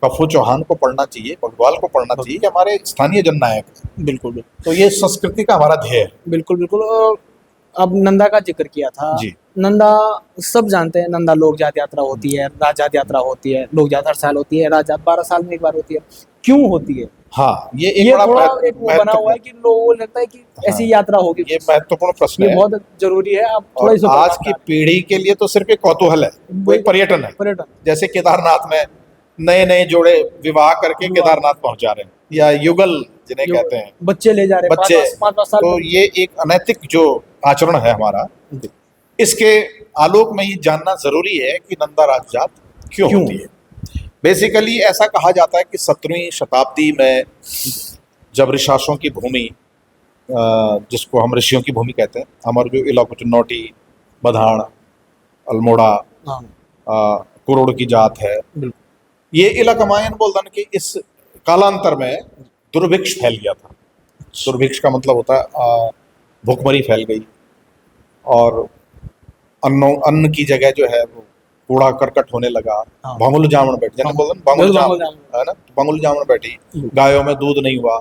कफू चौहान को पढ़ना चाहिए, बघवाल को पढ़ना चाहिए, हमारे स्थानीय जननायक। बिल्कुल। तो ये संस्कृति का हमारा ध्येय है। बिल्कुल बिल्कुल। अब नंदा का जिक्र किया था जी। नंदा सब जानते हैं, नंदा लोक जात यात्रा होती है, राजात यात्रा होती है, लोक जात हर साल होती है, राजात 12 साल में एक बार होती है। क्यों होती है? हाँ, ये एक बड़ा एक वो बना हुआ है कि लोगों को लगता है कि ऐसी यात्रा होगी। ये महत्वपूर्ण प्रश्न है, बहुत जरूरी है। आप थोड़ा आज की पीढ़ी के लिए तो सिर्फ एक कौतूहल है, वो एक पर्यटन है। जैसे केदारनाथ में नए नए जोड़े विवाह करके केदारनाथ पहुंच जा रहे हैं, या युगल जिन्हें कहते हैं, बच्चे ले जा रहे हैं, बच्चे। 5 साल। तो ये एक अनैतिक जो आचरण है हमारा, इसके आलोक में ये जानना जरूरी है कि नंदा राजजात क्यों होती है। बेसिकली ऐसा कहा जाता है कि 17वीं शताब्दी में जब ऋषासों की भूमि, जिसको हम ऋषियों की भूमि कहते हैं, हमारे जो इलाकों नौटी, बधान, अल्मोड़ा, कुरोड़ की जात है, ये इलाका मायन बोलते कि इस कालांतर में दुर्भिक्ष फैल गया था। दुर्भिक्ष का मतलब होता है भूखमरी फैल गई और अन्न की जगह जो है वो कूड़ा करकट होने लगा। भंगुल जामन बैठी, जैसे बोलते भंगुल जामन है ना, भंगुल जामन बैठी, गायों में दूध नहीं हुआ।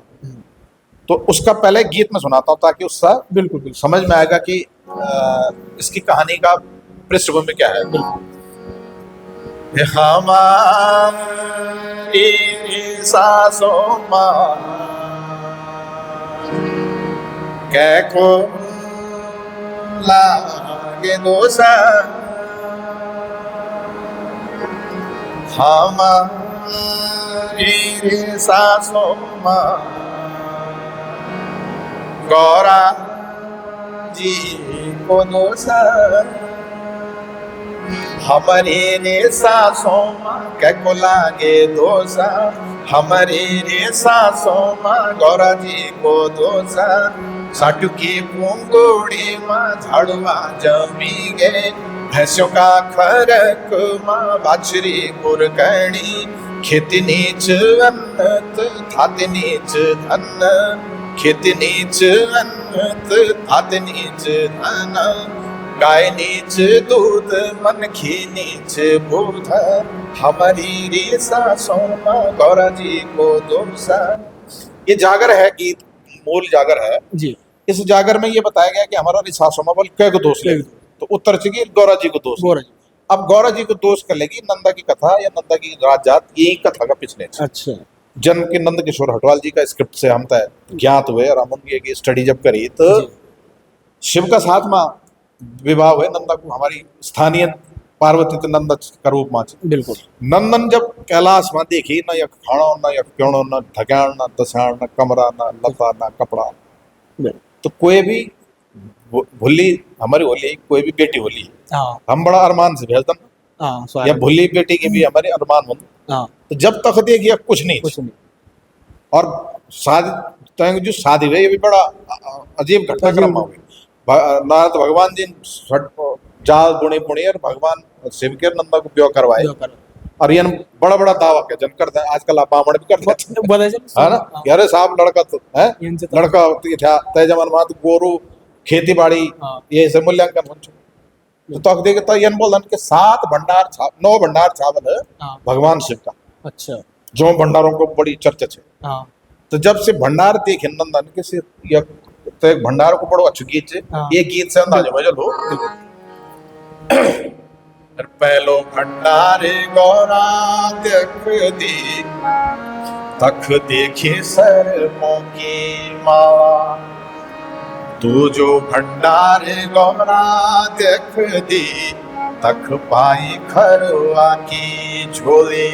तो उसका पहले गीत में सुनाता हूँ ताकि उससे बिल्कुल समझ में आएगा कि इसकी कहानी का पृष्ठभूमि क्या है। हमारी सासों माँ कैको लागे दोसा, हमारी सासों माँ गौरा जी को दोसा, हमारी रे सासों माँ कैको लागे दोसा, हमारी रे सासों माँ गौरा जी को दोसा, साटू की पुंगोड़ी माँ झाड़ुआ जमी गए, भैंसों का खरक माँ बाछरी कुरकणी, खेती नीच अन्नत थाते नीच धन, खेती नीच अन्नत थाते नीच धन, गाय नीच दूध मन घी नीच बुध, हमारी रे सासों माँ गौरा जी को दोसा। ये जागर है, गीत मूल जागर है जी। इस जागर में ये बताया गया कि हमारा सासों माँ बोल कै को दोष ले, तो उत्तर चगी गौरा जी को दोष। गौरा जी। अब गौरा जी को दोष कर लेगी नंदा की कथा या नंदा की राजजात, यही कथा का पिछले अच्छा। जन्म के नंद किशोर हटवाल जी का स्क्रिप्ट से हम तय ज्ञात हुए और हम उनकी स्टडी जब करी तो जी। शिव का साथ माँ विवाह हुए नंदा को हमारी स्थानीय पार्वती ते नंदा का रूप माँ छे। बिल्कुल। नंदन जब कैलाश में देखी ना यक खाणो ना यक प्योणो ना ढकाण ना दसाण ना कमरा ना लता ना कपड़ा, बिल्कुल। तो कोई भी भुल्ली हमारी होली कोई भी बेटी होली हाँ हम बड़ा अरमान से भेजतन हाँ या स्वागत। भुल्ली बेटी की भी हमारे अरमान हो। हाँ तो जब तक देखिए कुछ नहीं कुछ नहीं। और शादी तो जो शादी हुई ये भी बड़ा अजीब घटनाक्रम हुई। नारद भगवान जी जाल बुणी पुणी और भगवान शिव के नंदा को ब्याह करवाए जो कर और ये बड़ा बड़ा दावा के जन करते हैं आजकल आप बामण भी करते हैं बता चलो है ना कि अरे साहब लड़का तो है इनसे तो- लड़का तो था तय जमान मात गोरू खेती बाड़ी हाँ। ये से मूल्यांकन हो तो देखे तो ये बोल के 7 भंडार 9 भंडार चावल हाँ। भगवान शिव का अच्छा। जो भंडारों को बड़ी चर्चा है। हाँ तो जब से भंडार देखे नंदन के से या तो एक भंडार को बड़ो अच्छो गीत है हाँ। ये गीत से अंदाजा हो लो पहलो भंडारे गौरा देख दी तख देखे सर्पों की माला तू जो भंडारे गौरा देख दी तख पाई खरवा की झोली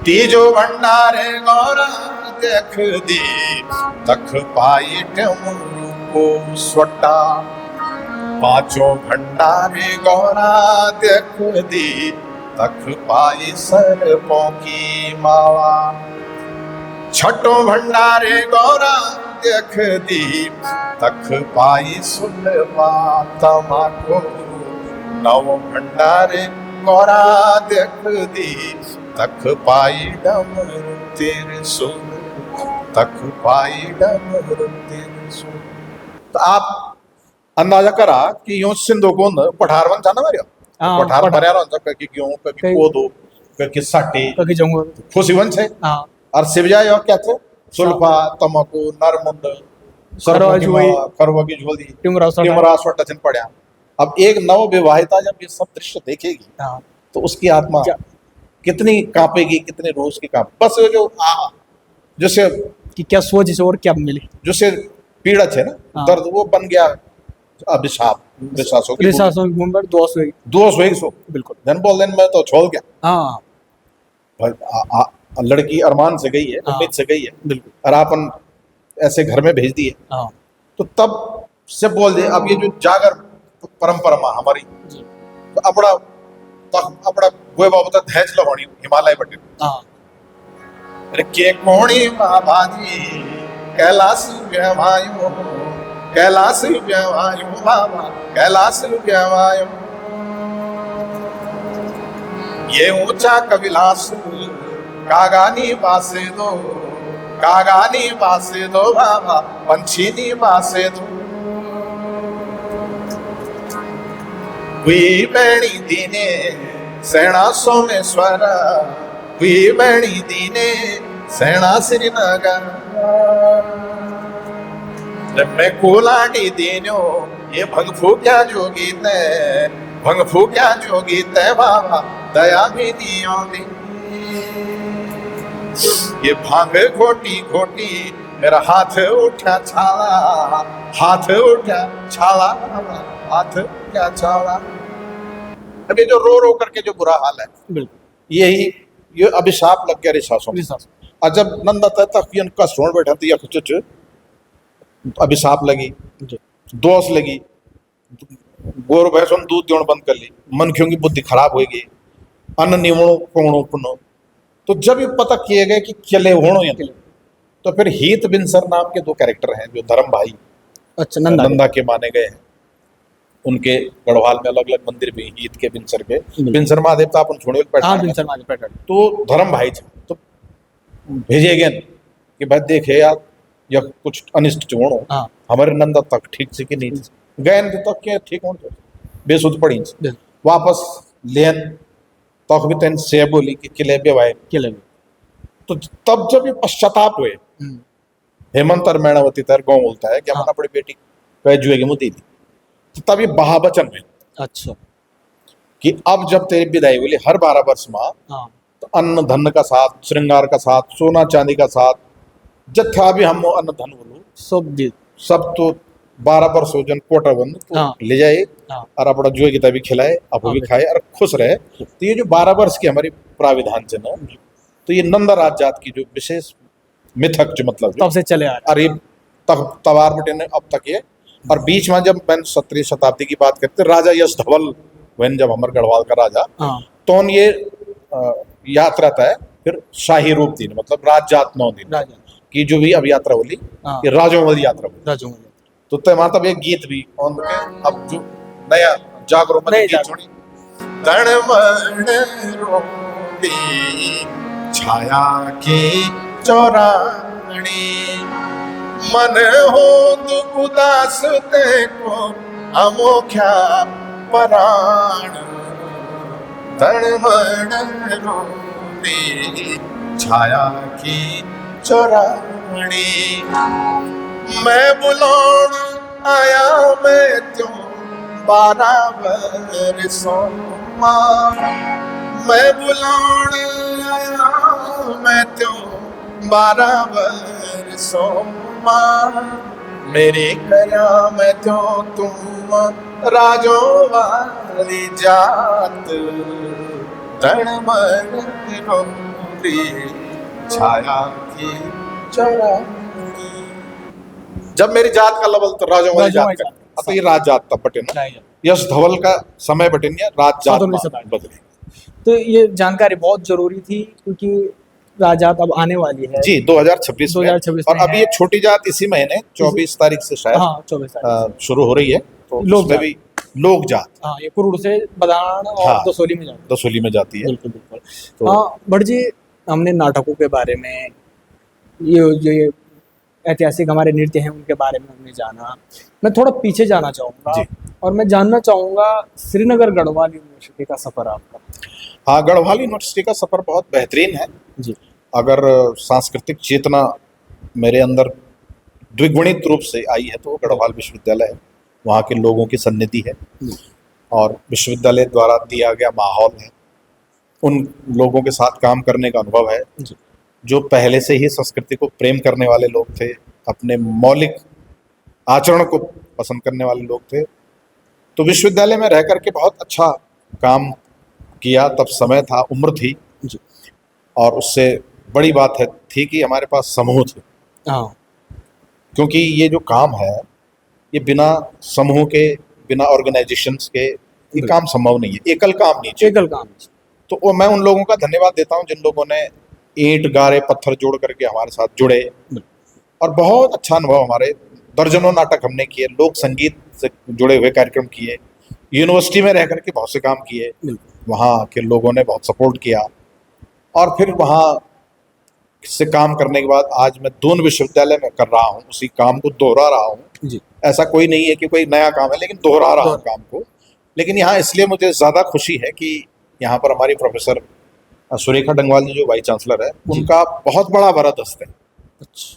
तीजो भंडारे गौरा देख दी तख पाई डमरू को स्वटा पांचों भंडारे गौरा देख दी तख पाई सर्पों की माला छठो भंडारे गौरा देख दी तख पाई सुलवा तमाको नव भंडारे गौरा देख दी तख पाई डमरू तेरे सुर तख पाई डमरू तेरे सुर। तो आप अंदाजा करा कि यूं सिंधु को पठारवन था ना मेरे हाँ, पठार पठार। भरिया रहा कभी गेहूं कभी कहीं- कोदो कभी साटी कभी जाऊंगा। खुशीवन छे हाँ और शिवजा यो क्या थे सुल्फा तमकू नरमुंड खरवा जुई, खरवा की झोली टिमरा सोटा। टिमरा सोटा चिन पड़ा। अब एक नव विवाहिता जब ये सब दृश्य देखेगी हाँ तो उसकी आत्मा क्या? कितनी कांपेगी कितनी रोज की कांप बस वो जो जैसे कि क्या सोच इसे और क्या मिले। जैसे पीड़ा है ना हाँ। दर्द वो बन गया अभिशाप विश्वासों की रिसासों की मुंबर दोस्त हुई। दोष हुई सो बिल्कुल। जन बोल देन मैं तो छोड़ गया हाँ लड़की अरमान से गई है हाँ। उम्मीद से गई है बिल्कुल। और अपन ऐसे घर में भेज दिए हाँ तो तब से बोल दे अब ये जो जागर परंपरा हमारी जी। तो अपना गोय बाबू तक धैज लगानी हिमालय बटे हाँ अरे के कोणी माँ बाजी कैलाश व्यवायो कैलाश व्यवायो बाबा कैलाश व्यवायो ये ऊंचा कविलास कागानी बासे दो कागानी बासे दो बाबा पंछीनी बासे दो हुई बैणी दीने सेना सोमेश्वर हुई बैणी दीने सेना श्रीनगर मैं कोलाटी दीनो ये भंग फूक्या जोगी तय भंग फूक्या जोगी तय बाबा दया भी नहीं आती ये भांग घोटी घोटी मेरा हाथ उठा छाला हाथ उठा छाला हाथ क्या छाला। अभी जो रो करके जो बुरा हाल है बिल्कुल। यही ये अभिशाप लग गया रिसासों में। और जब नंदा तक का सोन बैठा तो कुछ अभिशाप लगी दोष लगी गोर भैंसों दूध देना बंद कर ली मनखियों की बुद्धि खराब हो गई अन्न निवणो कोणो पुनो। तो जब ये पता किए गए कि चले होणो या तो फिर हीत बिनसर नाम के 2 कैरेक्टर हैं जो धर्म भाई अच्छा नंदा नंदा के माने गए हैं। उनके गढ़वाल में अलग अलग मंदिर भी हीत के बिनसर के बिनसर महादेव तो अपन छोड़े हाँ बिनसर महादेव तो धर्म भाई थे तो भेजे गए कि भाई देखे यार या कुछ अनिष्ट चोणो हाँ हमारे नंदा तक ठीक से कि नहीं गए तक के ठीक हो बेसुध पड़ी वापस लेन तक भी तेन से बोली कि किले पे भाई किले तो तब जब ये पश्चाताप हुए हेमंत और मैणावती तर गाँव बोलता है कि हाँ। अपना अपनी बेटी कह जुएगी मुद्दी थी तो तब ये बहावचन में अच्छा। कि अब जब तेरी विदाई बोली हर 12 वर्ष में, हाँ तो अन्न धन का साथ, श्रृंगार का साथ, सोना चांदी का साथ, जत्था भी हम अन्न धन बोलो सब दी। सब तो 12 वर्ष हो जन कोटा बंद तो हाँ। ले जाए हाँ और अपना जुए की तभी खिलाए, अब हाँ, भी खाए और खुश रहे। तो ये जो 12 वर्ष की हमारी प्राविधान है ना, तो ये नंदा राज जात की जो विशेष मिथक जो मतलब तब से चले आ रहे और ये तवार बेटे ने अब तक ये। और बीच में जब मैंने 17वीं शताब्दी की बात करते राजा यश धवल वैन जब हमारे गढ़वाल का राजा, हैं। हाँ तो ये यात्रा तय फिर शाही रूप दिन मतलब राज जात 9 दिन राजा। की जो भी अब यात्रा बोली, हाँ ये राजों वाली यात्रा बोली। राजू में। तो तय मतलब एक गीत भी और अब जो नया जागरो नए गीत सुनी, तण मन रोटी छाया की चौरानी, मन हो उदास ते को अमोख्या पराण, तण मन रोटी छाया की चौरानी, मैं बुलान आया मैं त्यों 12 वर्षों मां, मैं बुलान आया मैं त्यों 12 वर्षों मां, मेरे कया मैं त्यों तुम राजों वाली जात, तण मन रोटी छाया की चौरानी। जब मेरी जात का लबल तो राजों वाली जात का, तो ये राज जात तब बटे ना, यश धवल का समय बटे नहीं, राज जात बदले। तो ये जानकारी बहुत जरूरी थी क्योंकि राजात अब आने वाली है जी 2026 में। 2026 और में अभी ये छोटी जात इसी महीने 24 तारीख से शायद हाँ 24 तारीख शुरू हो रही है, तो लोक उसमें जात। भी लोक जात हाँ ये कुरुड़ से बदान और हाँ। दसोली में जाती दसोली में जाती है। बिल्कुल बिल्कुल। तो हाँ भट्ट जी, हमने नाटकों के बारे में, ये ऐतिहासिक हमारे नृत्य हैं उनके बारे में हमने जाना। मैं थोड़ा पीछे जाना चाहूँगा जी। और मैं जानना चाहूँगा श्रीनगर गढ़वाल यूनिवर्सिटी का सफ़र आपका। हाँ, गढ़वाल यूनिवर्सिटी का सफर बहुत बेहतरीन है। जी। अगर सांस्कृतिक चेतना मेरे अंदर द्विगुणित रूप से आई है तो वो गढ़वाल विश्वविद्यालय है, वहाँ के लोगों की सन्निधि है और विश्वविद्यालय द्वारा दिया गया माहौल है, उन लोगों के साथ काम करने का अनुभव है जो पहले से ही संस्कृति को प्रेम करने वाले लोग थे, अपने मौलिक आचरण को पसंद करने वाले लोग थे। तो विश्वविद्यालय में रह करके बहुत अच्छा काम किया, तब समय था, उम्र थी जी। और उससे बड़ी बात है थी कि हमारे पास समूह थे। हाँ क्योंकि ये जो काम है ये बिना समूह के, बिना ऑर्गेनाइजेशंस के ये काम संभव नहीं है, एकल काम नहीं चाहिए। एकल काम। तो वो मैं उन लोगों का धन्यवाद देता हूँ जिन लोगों ने ईंट गारे पत्थर जोड़ करके हमारे साथ जुड़े और बहुत अच्छा अनुभव, हमारे दर्जनों नाटक हमने किए, लोक संगीत से जुड़े हुए कार्यक्रम किए, यूनिवर्सिटी में रह करके बहुत से काम किए, वहाँ के लोगों ने बहुत सपोर्ट किया और फिर वहाँ से काम करने के बाद आज मैं दून विश्वविद्यालय में कर रहा हूँ, उसी काम को दोहरा रहा हूँ। ऐसा कोई नहीं है कि कोई नया काम है, लेकिन दोहरा रहा हूँ काम को। लेकिन यहाँ इसलिए मुझे ज़्यादा खुशी है कि यहाँ पर हमारी प्रोफेसर सुरेखा डंगवाल जी जो वाइस चांसलर है, उनका बहुत बड़ा वरद हस्त है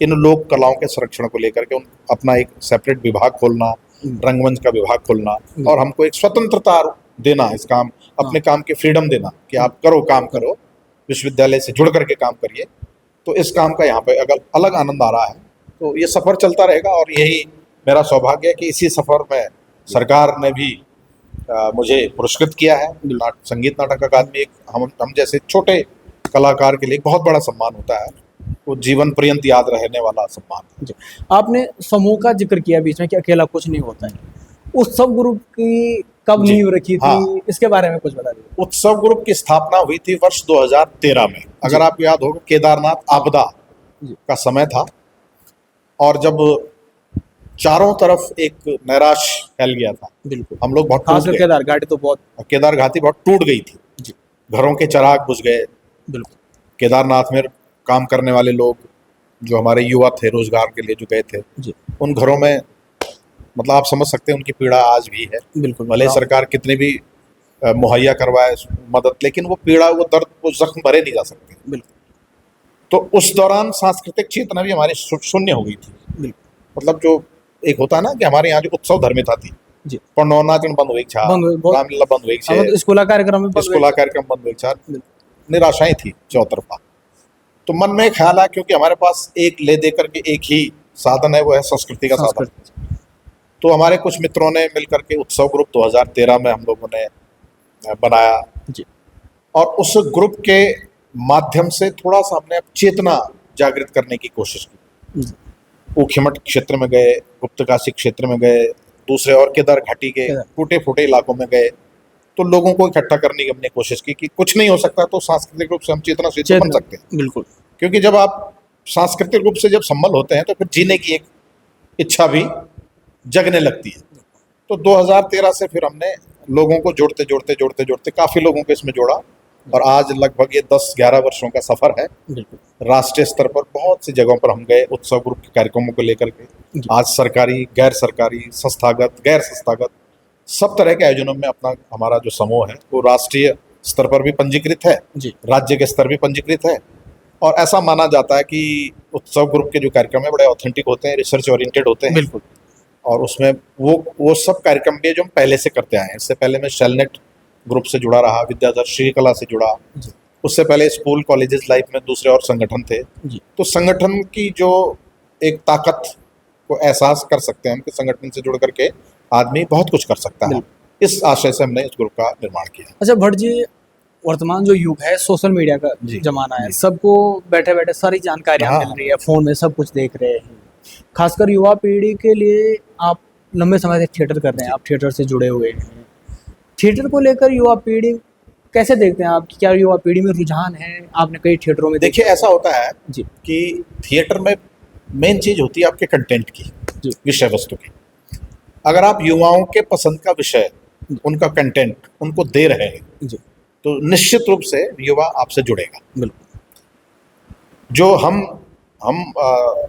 इन लोक कलाओं के संरक्षण को लेकर के। अपना एक सेपरेट विभाग खोलना, रंगमंच का विभाग खोलना और हमको एक स्वतंत्रता देना, इस काम अपने काम की फ्रीडम देना कि आप करो, काम करो, विश्वविद्यालय से जुड़ करके काम करिए। तो इस काम का यहाँ पे अगर अलग आनंद आ रहा है, तो ये सफ़र चलता रहेगा और यही मेरा सौभाग्य है कि इसी सफ़र में सरकार ने भी मुझे पुरस्कृत किया है। संगीत नाटक अकादमी एक हम जैसे छोटे कलाकार के लिए बहुत बड़ा सम्मान होता है, वो जीवन पर्यंत याद रहने वाला सम्मान है। आपने समूह का जिक्र किया बीच में कि अकेला कुछ नहीं होता है, उत्सव ग्रुप की कब नींव रखी थी? हाँ। इसके बारे में कुछ बता दीजिए। उत्सव ग्रुप की स्थापना हुई थी वर्ष 2013 में, अगर आपको याद होगा केदारनाथ आपदा का समय था और जब चारों तरफ एक नैराश फैल गया था। बिल्कुल, हम लोग बहुत खासकर केदार घाटी तो केदार घाटी बहुत टूट गई थी, घरों के चिराग बुझ गए। बिल्कुल, केदारनाथ में काम करने वाले लोग जो हमारे युवा थे, रोजगार के लिए जो गए थे, उन घरों में मतलब आप समझ सकते हैं उनकी पीड़ा आज भी है। बिल्कुल, भले सरकार कितने भी मुहैया करवाए मदद, लेकिन वो पीड़ा, वो दर्द, वो जख्म भरे नहीं जा सकते। बिल्कुल। तो उस दौरान सांस्कृतिक चेतना भी हमारी शून्य हो गई थी। मतलब जो एक होता है ना कि हमारे यहाँ जो उत्सव धर्मिता थी, जी पंडोना दिन बंद हुई छा, बंद हुई, बहुत- रामलीला बंद हुई छे, तो स्कूला कार्यक्रम में स्कूला कार्यक्रम बंद हुई छा, निराशाएं थी चौतरफा। तो मन में ख्याल आया क्योंकि हमारे पास एक ले दे करके एक ही साधन है, वो है संस्कृति का साधन। तो हमारे कुछ मित्रों ने मिलकर के उत्सव ग्रुप 2013 में हम लोगों ने बनाया जी। और उस ग्रुप के माध्यम से थोड़ा सा हमने चेतना जागृत करने की कोशिश की। ऊखीमठ क्षेत्र में गए, गुप्तकाशी क्षेत्र में गए, दूसरे और केदार घाटी के टूटे फूटे इलाकों में गए, तो लोगों को इकट्ठा करने की हमने कोशिश की कि कुछ नहीं हो सकता तो सांस्कृतिक रूप से हम चेतनाशील तो बन सकते हैं। बिल्कुल, क्योंकि जब आप सांस्कृतिक रूप से जब संबल होते हैं तो फिर जीने की एक इच्छा भी जगने लगती है। तो 2013 से फिर हमने लोगों को जोड़ते काफी लोगों को इसमें जोड़ा और आज लगभग ये 10-11 वर्षों का सफर है। राष्ट्रीय स्तर पर बहुत सी जगहों पर हम गए उत्सव ग्रुप के कार्यक्रमों को लेकर के। आज सरकारी, गैर सरकारी, संस्थागत, गैर संस्थागत सब तरह के आयोजनों में अपना हमारा जो समूह है वो राष्ट्रीय स्तर पर भी पंजीकृत है, राज्य के स्तर भी पंजीकृत है। और ऐसा माना जाता है कि उत्सव ग्रुप के जो कार्यक्रम है बड़े ऑथेंटिक होते हैं, रिसर्च ओरिएंटेड होते हैं। बिल्कुल। और उसमें वो सब कार्यक्रम भी जो हम पहले से करते आए हैं। इससे पहले मैं शेलनेट ग्रुप से जुड़ा रहा, विद्याधर श्री कला से जुड़ा, उससे पहले स्कूल कॉलेजेस लाइफ में दूसरे और संगठन थे। तो संगठन की जो एक ताकत को एहसास कर सकते हैं हम कि संगठन से जुड़ करके आदमी बहुत कुछ कर सकता है। इस आशय से हमने इस ग्रुप का निर्माण किया। अच्छा भट्ट जी, वर्तमान जो युग है सोशल मीडिया का जमाना है, सबको बैठे बैठे सारी जानकारियां मिल रही है, फोन में सब कुछ देख रहे हैं। खासकर युवा पीढ़ी के लिए आप लंबे समय से थिएटर कर रहे हैं, आप थिएटर से जुड़े हुए हैं। थिएटर को लेकर युवा पीढ़ी कैसे देखते हैं आप? क्या युवा पीढ़ी में रुझान है? आपने कई थिएटरों में देखिए ऐसा होता है जी कि थिएटर में मेन चीज होती है आपके कंटेंट की, विषय वस्तु की। अगर आप युवाओं के पसंद का विषय, उनका कंटेंट उनको दे रहे हैं तो निश्चित रूप से युवा आपसे जुड़ेगा। बिल्कुल। जो हम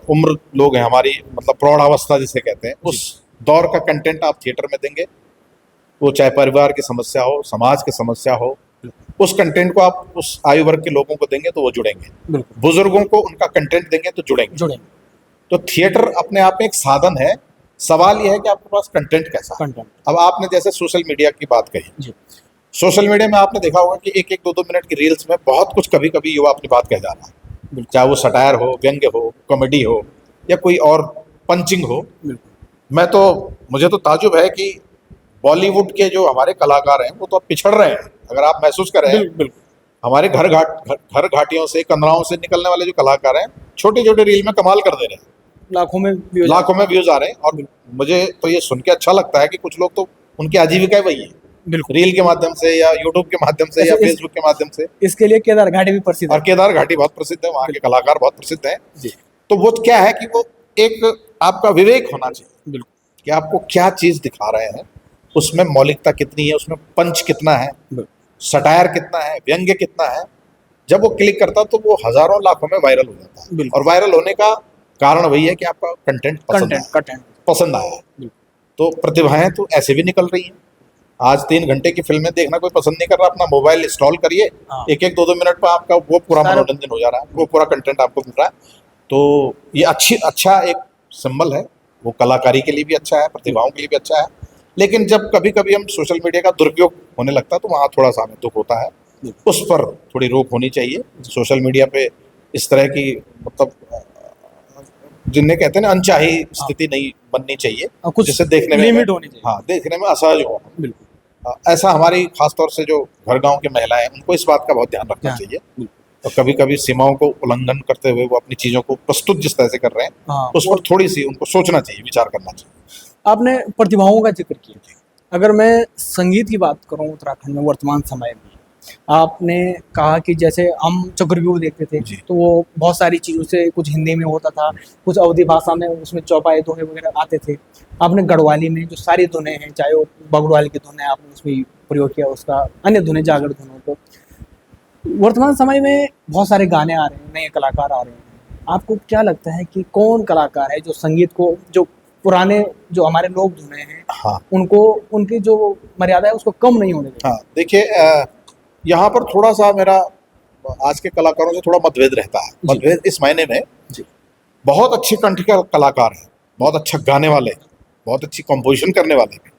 उम्र लोग हैं, हमारी मतलब प्रौढ़ावस्था जिसे कहते हैं, उस दौर का कंटेंट आप थिएटर में देंगे, वो चाहे परिवार की समस्या हो, समाज की समस्या हो, उस कंटेंट को आप उस आयु वर्ग के लोगों को देंगे तो वो जुड़ेंगे। बुजुर्गों को उनका कंटेंट देंगे तो जुड़ेंगे। तो थिएटर अपने आप में एक साधन है। सवाल यह है कि आपके पास कंटेंट कैसा है। अब आपने जैसे सोशल मीडिया की बात कही, सोशल मीडिया में आपने देखा होगा कि 1-1, 2-2 मिनट की रील्स में बहुत कुछ कभी कभी युवा अपनी बात कह जा रहा है, चाहे वो सटायर हो, व्यंग्य हो, कॉमेडी हो या कोई और पंचिंग हो। मुझे तो ताजुब है कि बॉलीवुड के जो हमारे कलाकार हैं वो तो अब पिछड़ रहे हैं। अगर आप महसूस कर रहे हैं, हमारे घर घाटियों से, कंदराओं से निकलने वाले जो कलाकार हैं, छोटे छोटे रील में कमाल कर दे रहे हैं, लाखों में व्यूज आ रहे हैं। और मुझे तो ये सुन के अच्छा लगता है कि कुछ लोग तो उनकी आजीविका वही है, रील के माध्यम से या यूट्यूब के माध्यम से या फेसबुक के माध्यम से। इसके लिए केदार घाटी भी प्रसिद्ध है, और केदार घाटी बहुत प्रसिद्ध है, वहाँ के कलाकार बहुत प्रसिद्ध हैं। तो वो क्या है कि वो एक आपका विवेक होना चाहिए कि आपको क्या चीज दिखा रहे हैं, उसमें मौलिकता कितनी है, उसमें पंच कितना है, सटायर कितना है, व्यंग्य कितना है। जब वो क्लिक करता है तो वो हजारों लाखों में वायरल हो जाता है। और वायरल होने का कारण वही है कि आपका कंटेंट पसंद आया है। तो प्रतिभाएं तो ऐसे भी निकल रही हैं। आज 3 घंटे की फिल्में देखना कोई पसंद नहीं कर रहा, अपना मोबाइल इंस्टॉल करिए, 1-1, 2-2 मिनट पर आपका वो पूरा मनोरंजन हो जा रहा है, वो पूरा कंटेंट आपको मिल रहा है। तो ये अच्छा एक सिंबल है, वो कलाकारी के लिए भी अच्छा है, प्रतिभाओं के लिए भी अच्छा है। लेकिन जब कभी कभी हम सोशल मीडिया का दुरुपयोग होने लगता है तो वहाँ थोड़ा सा हमें दुख होता है। उस पर थोड़ी रोक होनी चाहिए। सोशल मीडिया पे इस तरह की मतलब जिन्हें कहते हैं ना अनचाही स्थिति नहीं बननी चाहिए, जिससे देखने में लिमिट होनी चाहिए। हाँ, देखने में असहज हो। बिल्कुल ऐसा हमारी खासतौर से जो घर गांव की महिलाएं, उनको इस बात का बहुत ध्यान रखना चाहिए। और कभी कभी सीमाओं को उल्लंघन करते हुए वो अपनी चीजों को प्रस्तुत जिस तरह से कर रहे हैं, उस पर थोड़ी सी उनको सोचना चाहिए, विचार करना चाहिए। आपने प्रतिभाओं का जिक्र किया। अगर मैं संगीत की बात करूं उत्तराखंड में वर्तमान समय में, आपने कहा कि जैसे हम चक्रव्यूह देखते थे तो वो बहुत सारी चीज़ों से, कुछ हिंदी में होता था, कुछ अवधी भाषा में, उसमें चौपाई दोहे वगैरह आते थे। आपने गढ़वाली में जो सारी धुनें हैं, चाहे वो बगड़वाली की धुनें, आपने उसमें प्रयोग किया, उसका अन्य धुनें, जागर धुनों को। वर्तमान समय में बहुत सारे गाने आ रहे हैं, नए कलाकार आ रहे हैं। आपको क्या लगता है कि कौन कलाकार है जो संगीत को, जो पुराने जो हमारे लोग धुने हैं, उनको, उनकी जो मर्यादा है उसको कम नहीं होने देते? देखिए यहाँ पर थोड़ा सा मेरा आज के कलाकारों से थोड़ा मतभेद रहता है। मतभेद इस मायने में, बहुत अच्छे कंठ के कलाकार हैं, बहुत अच्छा गाने वाले, बहुत अच्छी कंपोजिशन करने वाले हैं,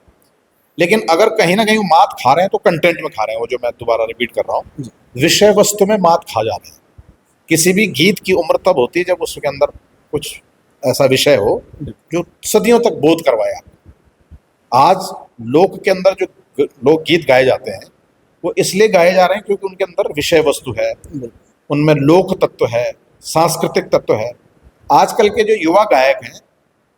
लेकिन अगर कहीं ना कहीं वो मात खा रहे हैं तो कंटेंट में खा रहे हैं, वो जो मैं दोबारा रिपीट कर रहा हूँ, विषय वस्तु में मात खा जा रहे हैं। किसी भी गीत की उम्र तब होती है जब उसके अंदर कुछ ऐसा विषय हो जो सदियों तक बोध करवाया। आज लोक के अंदर जो लोकगीत गाए जाते हैं वो इसलिए गाए जा रहे हैं क्योंकि उनके अंदर विषय वस्तु है, उनमें लोक तत्व है, सांस्कृतिक तत्व है। आजकल के जो युवा गायक हैं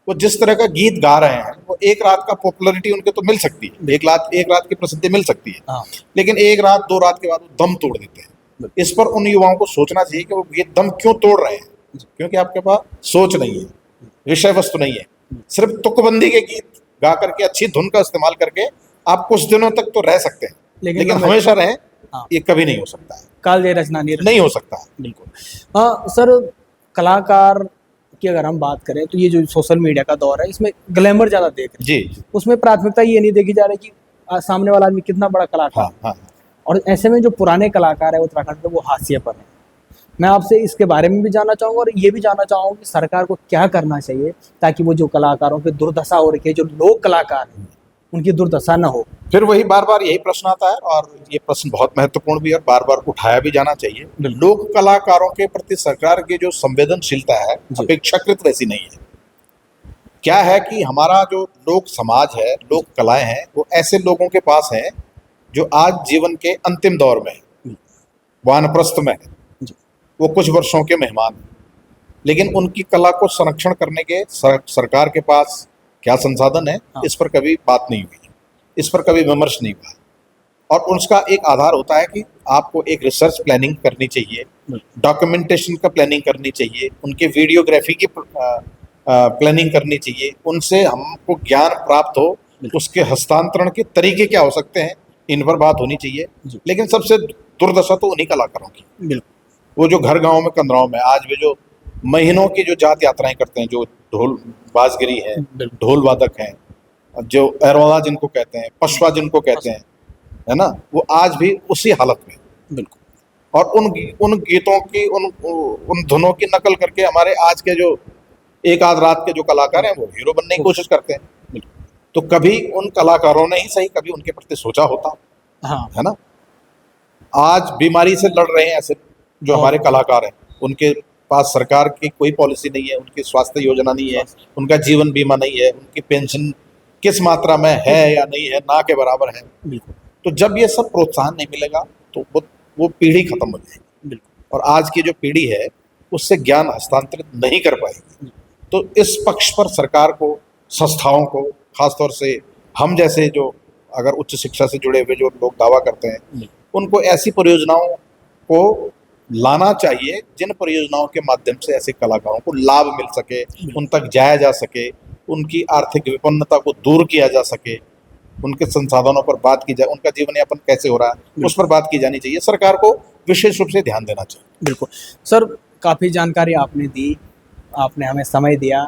वो जिस तरह का गीत गा रहे हैं, वो एक रात का पॉपुलैरिटी उनके तो मिल सकती है, एक रात की प्रसिद्धि मिल सकती है, हाँ। लेकिन एक रात दो रात के बाद वो दम तोड़ देते हैं। इस पर उन युवाओं को सोचना चाहिए कि वो ये दम क्यों तोड़ रहे हैं, क्योंकि आपके पास सोच नहीं है, विषय वस्तु नहीं है। सिर्फ तुकबंदी के गीत गा करके, अच्छी धुन का इस्तेमाल करके आप कुछ दिनों तक तो रह सकते हैं, लेकिन हमेशा रहे ये कभी नहीं हो सकता है। काल दे रचना नहीं हो सकता। बिल्कुल। हाँ सर, कलाकार की अगर हम बात करें तो ये जो सोशल मीडिया का दौर है इसमें ग्लैमर ज्यादा देख रहे हैं जी। उसमें प्राथमिकता ये नहीं देखी जा रही कि सामने वाला आदमी कितना बड़ा कलाकार है। हाँ। और ऐसे में जो पुराने कलाकार है उत्तराखंड के वो हाशिए पर हैं। मैं आपसे इसके बारे में भी जानना चाहूँगा और ये भी जानना चाहूँगा कि सरकार को क्या करना चाहिए ताकि वो जो कलाकारों की दुर्दशा हो रही है, जो लोक कलाकार हैं उनकी दुर्दशा न हो। फिर वही बार बार यही प्रश्न आता है और ये प्रश्न बहुत महत्वपूर्ण भी है और बार बार उठाया भी जाना चाहिए। लोक कलाकारों के प्रति सरकार की जो संवेदनशीलता है अपेक्षाकृत वैसी नहीं है। क्या है कि हमारा जो लोक समाज है, लोक कलाएं हैं, वो ऐसे लोगों के पास हैं जो आज जीवन के अंतिम दौर में है, वानप्रस्थ में है, वो कुछ वर्षों के मेहमान हैं, लेकिन उनकी कला को संरक्षण करने के सरकार के पास क्या संसाधन है, इस पर कभी बात नहीं हुई, इस पर कभी विमर्श नहीं हुआ। और उसका एक आधार होता है कि आपको एक रिसर्च प्लानिंग करनी चाहिए, डॉक्यूमेंटेशन का प्लानिंग करनी चाहिए, उनके वीडियोग्राफी की प्लानिंग करनी चाहिए, उनसे हमको ज्ञान प्राप्त हो, उसके हस्तांतरण के तरीके क्या हो सकते हैं, इन पर बात होनी चाहिए। लेकिन सबसे दुर्दशा तो उन्हीं कलाकारों की, वो जो घर गाँव में कंदराओं में आज भी जो महीनों की जो जात यात्राएं करते हैं, जो ढोल बाजगिरी है, ढोल वादक हैं, जो एरोला जिनको कहते हैं, पशवा जिनको कहते हैं, है ना, वो आज भी उसी हालत में। बिल्कुल। और उन गीतों की उन धुनों की नकल करके हमारे आज के जो एक आध रात के जो कलाकार हैं वो हीरो बनने की कोशिश करते हैं। तो कभी उन कलाकारों ने ही सही कभी उनके प्रति सोचा होता, हाँ, है ना। आज बीमारी से लड़ रहे हैं ऐसे जो हमारे कलाकार हैं, उनके पास सरकार की कोई पॉलिसी नहीं है, उनकी स्वास्थ्य योजना नहीं है, उनका जीवन बीमा नहीं है, उनकी पेंशन किस मात्रा में है या नहीं है, ना के बराबर है। तो जब ये सब प्रोत्साहन नहीं मिलेगा तो वो पीढ़ी खत्म हो जाएगी और आज की जो पीढ़ी है उससे ज्ञान हस्तांतरित नहीं कर पाएगी। तो इस पक्ष पर सरकार को, संस्थाओं को, खासतौर से हम जैसे जो अगर उच्च शिक्षा से जुड़े हुए जो लोग दावा करते हैं, उनको ऐसी परियोजनाओं को लाना चाहिए जिन परियोजनाओं के माध्यम से ऐसे कलाकारों को लाभ मिल सके, उन तक जाया जा सके, उनकी आर्थिक विपन्नता को दूर किया जा सके, उनके संसाधनों पर बात की जाए, उनका जीवन यापन कैसे हो रहा है उस पर बात की जानी चाहिए। सरकार को विशेष रूप से ध्यान देना चाहिए। बिल्कुल सर, काफ़ी जानकारी आपने दी, आपने हमें समय दिया।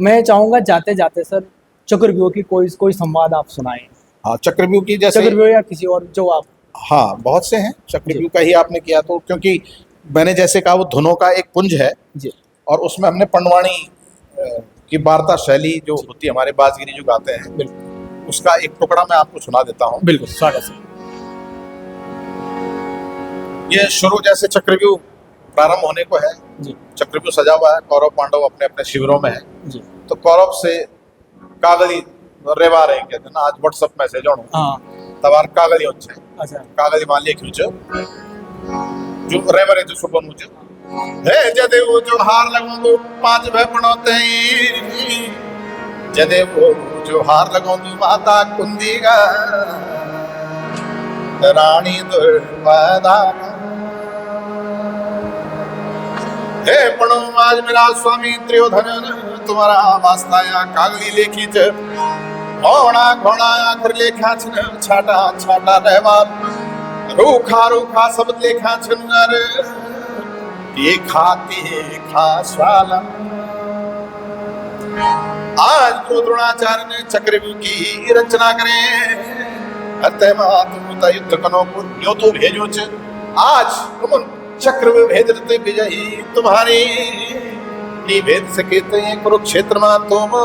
मैं चाहूँगा जाते जाते सर चक्रव्यूह की कोई संवाद आप सुनाएं। हाँ, चक्रव्यूह की जैसे चक्रव्यूह या किसी और जो आप, हाँ बहुत से हैं, चक्रव्यूह का ही आपने किया तो, क्योंकि मैंने जैसे कहा वो धुनों का एक पुंज है जी, और उसमें हमने पंडवाणी की वार्ता शैली जो होती है, हमारे बाजगिरी जो गाते हैं, उसका एक टुकड़ा मैं आपको सुना देता हूँ। बिल्कुल स्वागत है। ये शुरू जैसे चक्रव्यूह प्रारंभ होने को है जी, चक्रव्यूह सजा हुआ है, कौरव पांडव अपने अपने शिविरों में है जी। तो कौरव से कागली रेवा रहे कहते ना, आज व्हाट्सएप मैसेज होनो, हाँ, तबार कागली होच्छे, अच्छा कागली मान लिया क्यों जो रेवरे जो सुपन मुझे हे जदे वो जो हार लगो दो 5 भय पड़ोते जदे वो जो हार लगो दो माता कुंदी का रानी दुर्वादा हे पढ़ो आज मेरा स्वामी त्रियोधन तुम्हारा वास्ता या कागली लेखी च घोड़ा घोड़ा आखिर लेखा छन छाटा छाटा रहवा रूखा रूखा सब लेखा छन ये खाती खासवाला। आज गुरु द्रोणाचार्य ने चक्रव्यूह की रचना करें अतः तुम युद्ध कनो न्यो तो भेजो च आज तुम चक्रव्यूह भेदते विजयी तुम्हारी नी भेद सके तो ये कुरुक्षेत्र में तुम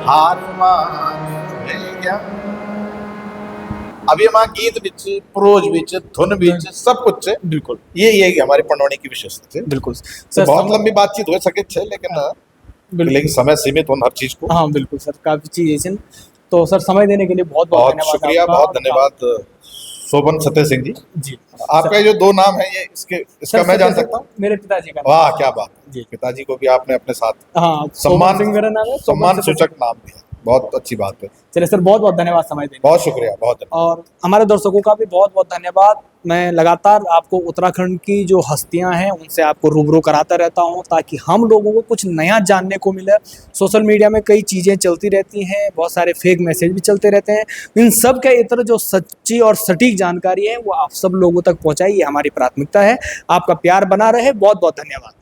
हार मान क्या अभी हमारा गीत बिच प्रोज बिच धुन बिच सब कुछ है बिल्कुल ये हमारी पंडोणी की विशेषता है। बिल्कुल तो सर बहुत लंबी बातचीत हो सके छे लेकिन समय सीमित होना हर चीज को। हाँ बिल्कुल सर, काफी चीजें तो सर समय देने के लिए बहुत बहुत बहुत धन्यवाद शुक्रिया, आपका। बहुत धन्यवाद शोभन सत्य सिंह जी। जी आपका ये जो दो नाम है ये इसका मैं जान सकता हूँ? मेरे पिताजी का वाह क्या बात है। जी पिताजी को भी आपने अपने साथ हाँ, सम्मान सिंह मेरा नाम है, सम्मान सूचक नाम दिया, बहुत अच्छी बात है। चलिए सर, बहुत बहुत धन्यवाद समय देने बहुत शुक्रिया, बहुत धन्यवाद। और हमारे दर्शकों का भी बहुत बहुत धन्यवाद। मैं लगातार आपको उत्तराखंड की जो हस्तियां हैं उनसे आपको रूबरू कराता रहता हूं ताकि हम लोगों को कुछ नया जानने को मिले। सोशल मीडिया में कई चीज़ें चलती रहती हैं, बहुत सारे फेक मैसेज भी चलते रहते हैं। इन सब के इतर जो सच्ची और सटीक जानकारी है वो आप सब लोगों तक पहुंचाई, ये हमारी प्राथमिकता है। आपका प्यार बना रहे। बहुत बहुत धन्यवाद।